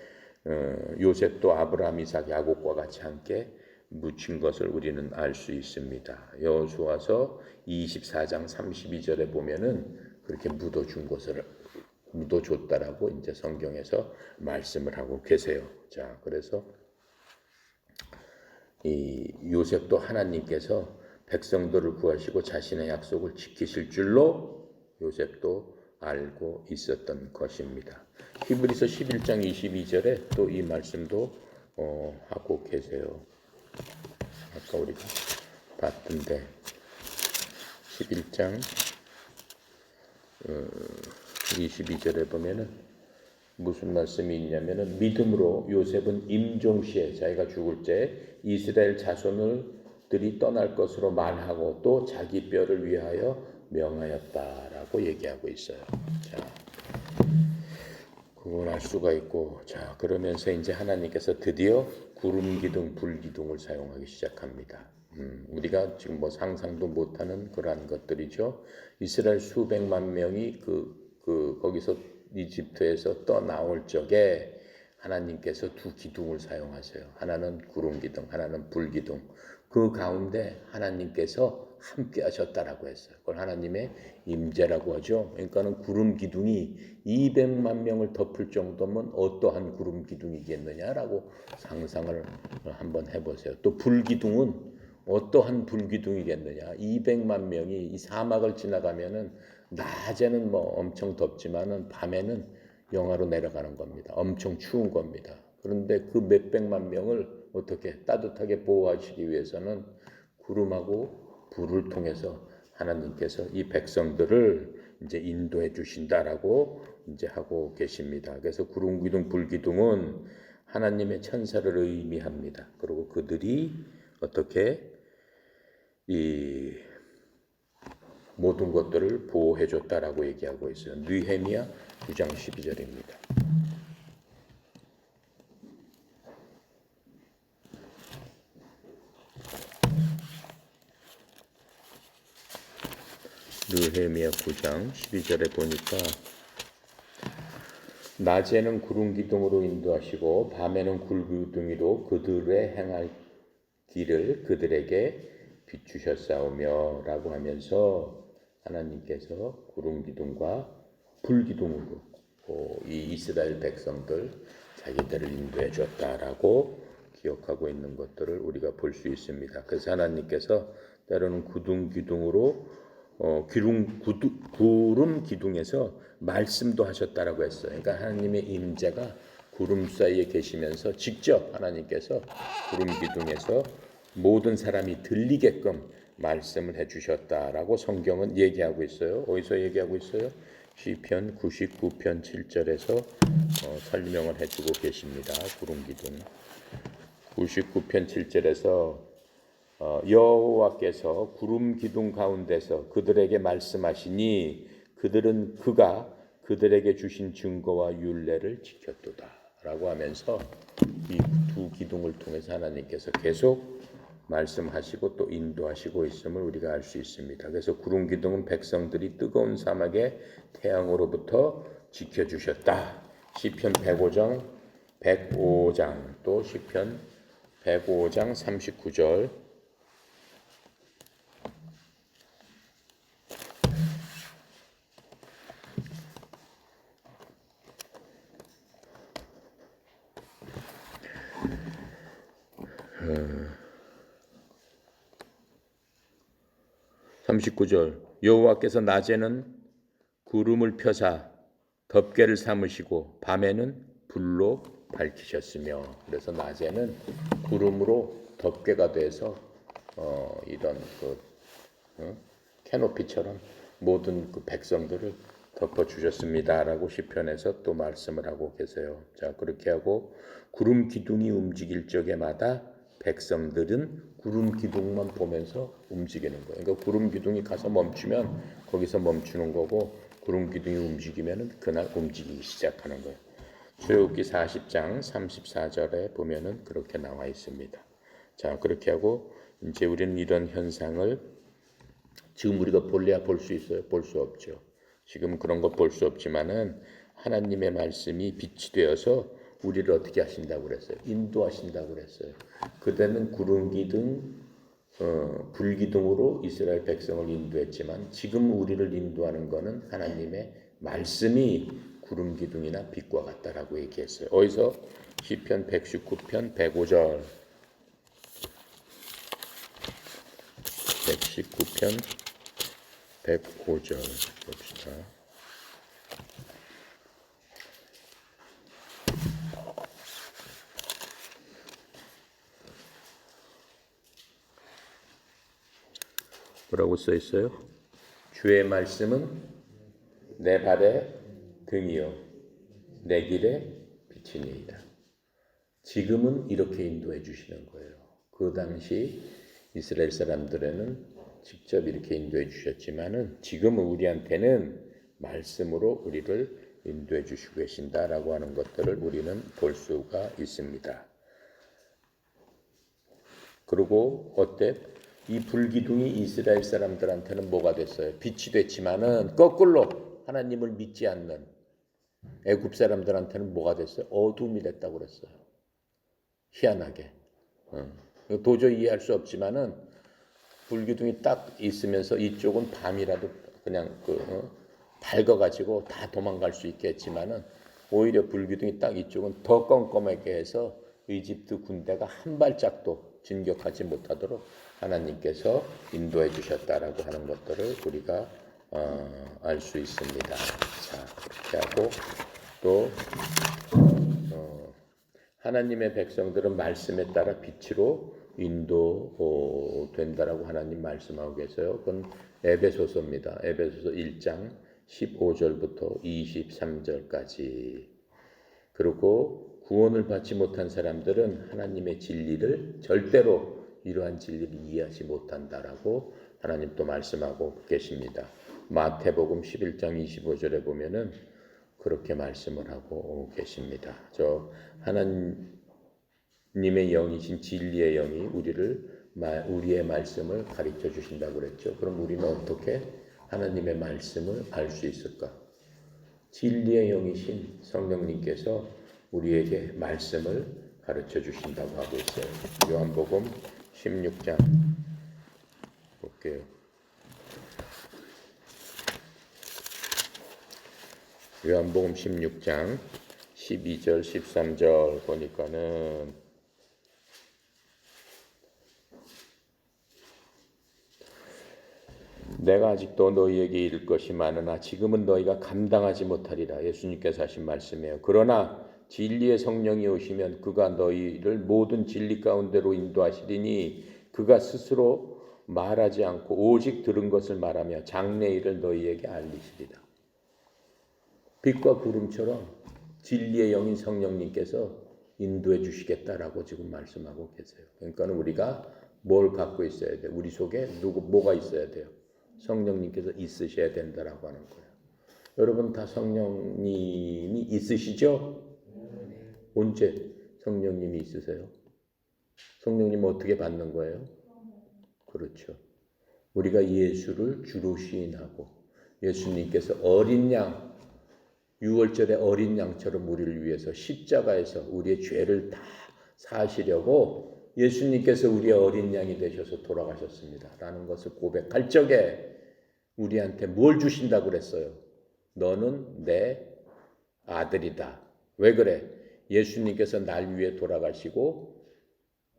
요셉도 아브라함, 이삭, 야곱과 같이 함께 묻힌 것을 우리는 알 수 있습니다. 여호수아서 24장 32절에 보면은 그렇게 묻어준 것을 묻어줬다라고 이제 성경에서 말씀을 하고 계세요. 자, 그래서 이 요셉도 하나님께서 백성들을 구하시고 자신의 약속을 지키실 줄로 요셉도 알고 있었던 것입니다. 히브리서 11장 22절에 또 이 말씀도 하고 계세요. 아까 우리가 봤던데 11장 22절에 보면은 무슨 말씀이 있냐면은 믿음으로 요셉은 임종시에 자기가 죽을 때 이스라엘 자손들이 떠날 것으로 말하고 또 자기 뼈를 위하여 명하였다라고 얘기하고 있어요. 자, 그걸 알 수가 있고, 자, 그러면서 이제 하나님께서 드디어 구름 기둥, 불 기둥을 사용하기 시작합니다. 우리가 지금 뭐 상상도 못하는 그러한 것들이죠. 이스라엘 수백만 명이 거기서 이집트에서 떠나올 적에 하나님께서 두 기둥을 사용하세요. 하나는 구름 기둥, 하나는 불 기둥. 그 가운데 하나님께서 함께 하셨다라고 했어요. 그걸 하나님의 임재라고 하죠. 그러니까는 구름 기둥이 200만 명을 덮을 정도면 어떠한 구름 기둥이겠느냐라고 상상을 한번 해보세요. 또 불 기둥은 어떠한 불 기둥이겠느냐. 200만 명이 이 사막을 지나가면은 낮에는 뭐 엄청 덥지만은 밤에는 영하로 내려가는 겁니다. 엄청 추운 겁니다. 그런데 그 몇백만 명을 어떻게 따뜻하게 보호하시기 위해서는 구름하고 불을 통해서 하나님께서 이 백성들을 이제 인도해 주신다라고 이제 하고 계십니다. 그래서 구름 기둥, 불 기둥은 하나님의 천사를 의미합니다. 그리고 그들이 어떻게 이 모든 것들을 보호해 줬다라고 얘기하고 있어요. 느헤미야 9장 12절입니다. 느헤미야 9장 12절에 보니까 낮에는 구름 기둥으로 인도하시고 밤에는 굴기둥이로 그들의 행할 길을 그들에게 비추셨사오며 라고 하면서 하나님께서 구름 기둥과 불 기둥으로 이 이스라엘 백성들 자기들을 인도해 줬다라고 기억하고 있는 것들을 우리가 볼 수 있습니다. 그래서 하나님께서 때로는 구름 기둥으로 구름 기둥에서 말씀도 하셨다라고 했어요. 그러니까 하나님의 임재가 구름 사이에 계시면서 직접 하나님께서 구름 기둥에서 모든 사람이 들리게끔 말씀을 해주셨다라고 성경은 얘기하고 있어요. 어디서 얘기하고 있어요? 시편 99편 7절에서 설명을 해주고 계십니다. 구름기둥 99편 7절에서 여호와께서 구름기둥 가운데서 그들에게 말씀하시니 그들은 그가 그들에게 주신 증거와 율례를 지켰도다 라고 하면서 이 두 기둥을 통해서 하나님께서 계속 말씀하시고 또 인도하시고 있음을 우리가 알 수 있습니다. 그래서 구름기둥은 백성들이 뜨거운 사막의 태양으로부터 지켜주셨다. 시편 105장 또 시편 105장 39절 여호와께서 낮에는 구름을 펴사 덮개를 삼으시고 밤에는 불로 밝히셨으며 그래서 낮에는 구름으로 덮개가 돼서 이런 캐노피처럼 모든 그 백성들을 덮어 주셨습니다라고 시편에서 또 말씀을 하고 계세요. 자, 그렇게 하고 구름 기둥이 움직일 적에마다 백성들은 구름 기둥만 보면서 움직이는 거예요. 그러니까 구름 기둥이 가서 멈추면 거기서 멈추는 거고 구름 기둥이 움직이면은 그날 움직이기 시작하는 거예요. 출애굽기 40장 34절에 보면은 그렇게 나와 있습니다. 자, 그렇게 하고 이제 우리는 이런 현상을 지금 우리가 볼래야 볼 수 있어요? 볼 수 없죠. 지금 그런 거 볼 수 없지만은 하나님의 말씀이 빛이 되어서 우리를 어떻게 하신다고 그랬어요? 인도하신다고 그랬어요. 그때는 구름기둥, 불기둥으로 이스라엘 백성을 인도했지만 지금 우리를 인도하는 것은 하나님의 말씀이 구름기둥이나 빛과 같다라고 얘기했어요. 어디서? 시편 119편 105절 119편 105절 봅시다. 뭐라고 써 있어요? 주의 말씀은 내 발의 등이요 내 길의 빛이니이다. 지금은 이렇게 인도해 주시는 거예요. 그 당시 이스라엘 사람들에는 직접 이렇게 인도해 주셨지만은 지금은 우리한테는 말씀으로 우리를 인도해 주시고 계신다라고 하는 것들을 우리는 볼 수가 있습니다. 그리고 어때? 이 불기둥이 이스라엘 사람들한테는 뭐가 됐어요? 빛이 됐지만은 거꾸로 하나님을 믿지 않는 애굽 사람들한테는 뭐가 됐어요? 어둠이 됐다고 그랬어요. 희한하게. 도저히 이해할 수 없지만은 불기둥이 딱 있으면서 이쪽은 밤이라도 그냥 밝아가지고 다 도망갈 수 있겠지만은 오히려 불기둥이 딱 이쪽은 더 껌껌하게 해서 이집트 군대가 한 발짝도 진격하지 못하도록 하나님께서 인도해 주셨다라고 하는 것들을 우리가 알 수 있습니다. 자, 그렇게 하고 또 하나님의 백성들은 말씀에 따라 빛으로 인도된다라고 하나님 말씀하고 계세요. 그건 에베소서입니다. 에베소서 1장 15절부터 23절까지. 그리고 구원을 받지 못한 사람들은 하나님의 진리를 절대로 이러한 진리를 이해하지 못한다라고 하나님 또 말씀하고 계십니다. 마태복음 11장 25절에 보면은 그렇게 말씀을 하고 계십니다. 저 하나님의 영이신 진리의 영이 우리의 말씀을 가르쳐 주신다고 그랬죠. 그럼 우리는 어떻게 하나님의 말씀을 알 수 있을까? 진리의 영이신 성령님께서 우리에게 말씀을 가르쳐 주신다고 하고 있어요. 요한복음 16장 볼게요. 요한복음 16장 12절 13절 보니까는 내가 아직도 너희에게 이를 것이 많으나 지금은 너희가 감당하지 못하리라. 예수님께서 하신 말씀이에요. 그러나 진리의 성령이 오시면 그가 너희를 모든 진리 가운데로 인도하시리니 그가 스스로 말하지 않고 오직 들은 것을 말하며 장래일을 너희에게 알리시리라. 빛과 구름처럼 진리의 영인 성령님께서 인도해 주시겠다라고 지금 말씀하고 계세요. 그러니까 우리가 뭘 갖고 있어야 돼요? 우리 속에 뭐가 있어야 돼요? 성령님께서 있으셔야 된다라고 하는 거예요. 여러분 다 성령님이 있으시죠? 언제 성령님이 있으세요? 성령님 어떻게 받는 거예요? 그렇죠. 우리가 예수를 주로 시인하고 예수님께서 어린 양, 6월절의 어린 양처럼 우리를 위해서 십자가에서 우리의 죄를 다 사시려고 예수님께서 우리의 어린 양이 되셔서 돌아가셨습니다. 라는 것을 고백할 적에 우리한테 뭘 주신다고 그랬어요? 너는 내 아들이다. 왜 그래? 예수님께서 날 위해 돌아가시고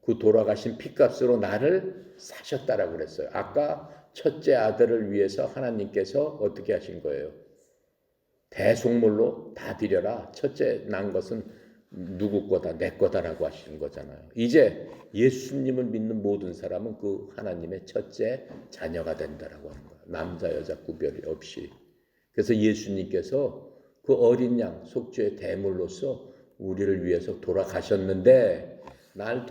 그 돌아가신 피값으로 나를 사셨다라고 그랬어요. 아까 첫째 아들을 위해서 하나님께서 어떻게 하신 거예요? 대속물로 다 드려라. 첫째 난 것은 누구 거다? 내 거다라고 하시는 거잖아요. 이제 예수님을 믿는 모든 사람은 그 하나님의 첫째 자녀가 된다라고 하는 거예요. 남자 여자 구별이 없이. 그래서 예수님께서 그 어린 양 속죄의 대물로서 우리를 위해서 돌아가셨는데 날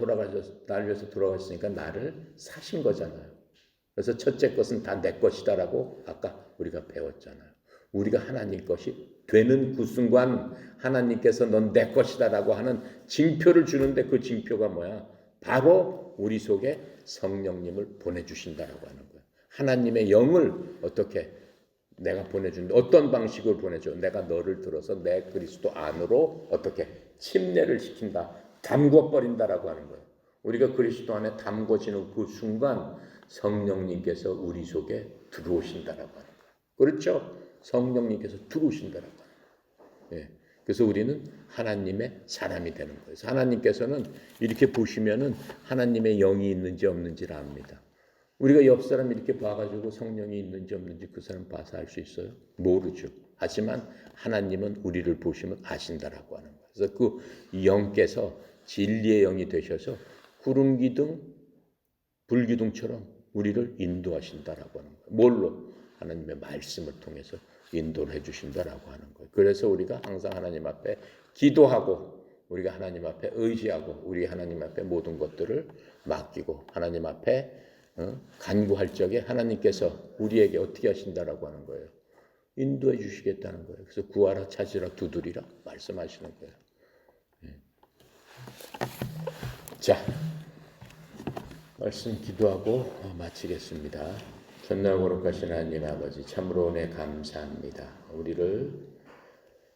위해서 돌아가셨으니까 나를 사신 거잖아요. 그래서 첫째 것은 다 내 것이다라고 아까 우리가 배웠잖아요. 우리가 하나님 것이 되는 그 순간 하나님께서 넌 내 것이다라고 하는 징표를 주는데 그 징표가 뭐야? 바로 우리 속에 성령님을 보내주신다라고 하는 거예요. 하나님의 영을 어떻게 내가 보내준다. 어떤 방식으로 보내줘? 내가 너를 들어서 내 그리스도 안으로 어떻게 침례를 시킨다. 담궈버린다라고 하는 거예요. 우리가 그리스도 안에 담궈지는 그 순간 성령님께서 우리 속에 들어오신다라고 하는 거예요. 그렇죠? 성령님께서 들어오신다라고 하는 거예요. 예. 그래서 우리는 하나님의 사람이 되는 거예요. 그래서 하나님께서는 이렇게 보시면은 하나님의 영이 있는지 없는지를 압니다. 우리가 옆 사람 이렇게 봐가지고 성령이 있는지 없는지 그 사람 봐서 알 수 있어요? 모르죠. 하지만 하나님은 우리를 보시면 아신다라고 하는 거예요. 그래서 그 영께서 진리의 영이 되셔서 구름 기둥, 불 기둥처럼 우리를 인도하신다라고 하는 거예요. 뭘로? 하나님의 말씀을 통해서 인도를 해주신다라고 하는 거예요. 그래서 우리가 항상 하나님 앞에 기도하고 우리가 하나님 앞에 의지하고 우리 하나님 앞에 모든 것들을 맡기고 하나님 앞에 간구할 적에 하나님께서 우리에게 어떻게 하신다라고 하는 거예요. 인도해 주시겠다는 거예요. 그래서 구하라 찾으라 두드리라 말씀하시는 거예요. 자, 말씀 기도하고 마치겠습니다. 전날 거룩하신 하나님 아버지 참으로 은혜 감사합니다. 우리를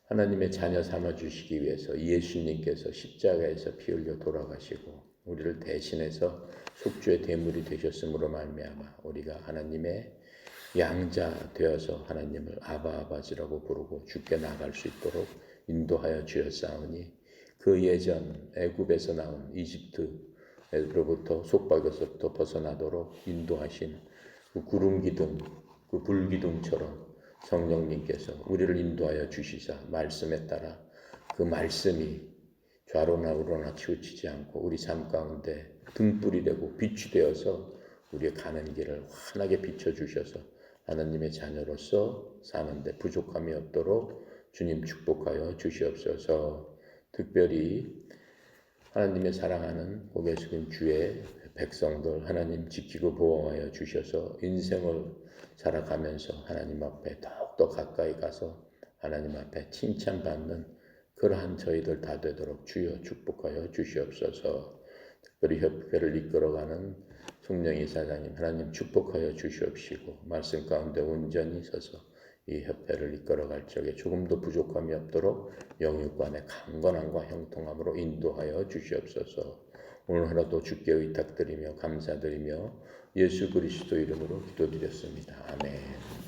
하나님의 자녀 삼아 주시기 위해서 예수님께서 십자가에서 피 흘려 돌아가시고 우리를 대신해서 속죄의 대물이 되셨으므로 말미암아 우리가 하나님의 양자 되어서 하나님을 아바아버지라고 부르고 주께 나갈 수 있도록 인도하여 주셨사오니 그 예전 애굽에서 나온 이집트로부터 속박에서부터 벗어나도록 인도하신 그 구름 기둥, 그 불 기둥처럼 성령님께서 우리를 인도하여 주시사 말씀에 따라 그 말씀이 좌로나 우로나 치우치지 않고 우리 삶 가운데 등불이 되고 빛이 되어서 우리의 가는 길을 환하게 비춰주셔서 하나님의 자녀로서 사는데 부족함이 없도록 주님 축복하여 주시옵소서. 특별히 하나님의 사랑하는 고개 숙인 주의 백성들 하나님 지키고 보호하여 주셔서 인생을 살아가면서 하나님 앞에 더욱더 가까이 가서 하나님 앞에 칭찬받는 그러한 저희들 다 되도록 주여 축복하여 주시옵소서. 특별히 협회를 이끌어가는 송영희 사장님 하나님 축복하여 주시옵시고 말씀 가운데 온전히 서서 이 협회를 이끌어갈 적에 조금도 부족함이 없도록 영육간의 강건함과 형통함으로 인도하여 주시옵소서. 오늘 하루도 주께 의탁드리며 감사드리며 예수 그리스도 이름으로 기도드렸습니다. 아멘.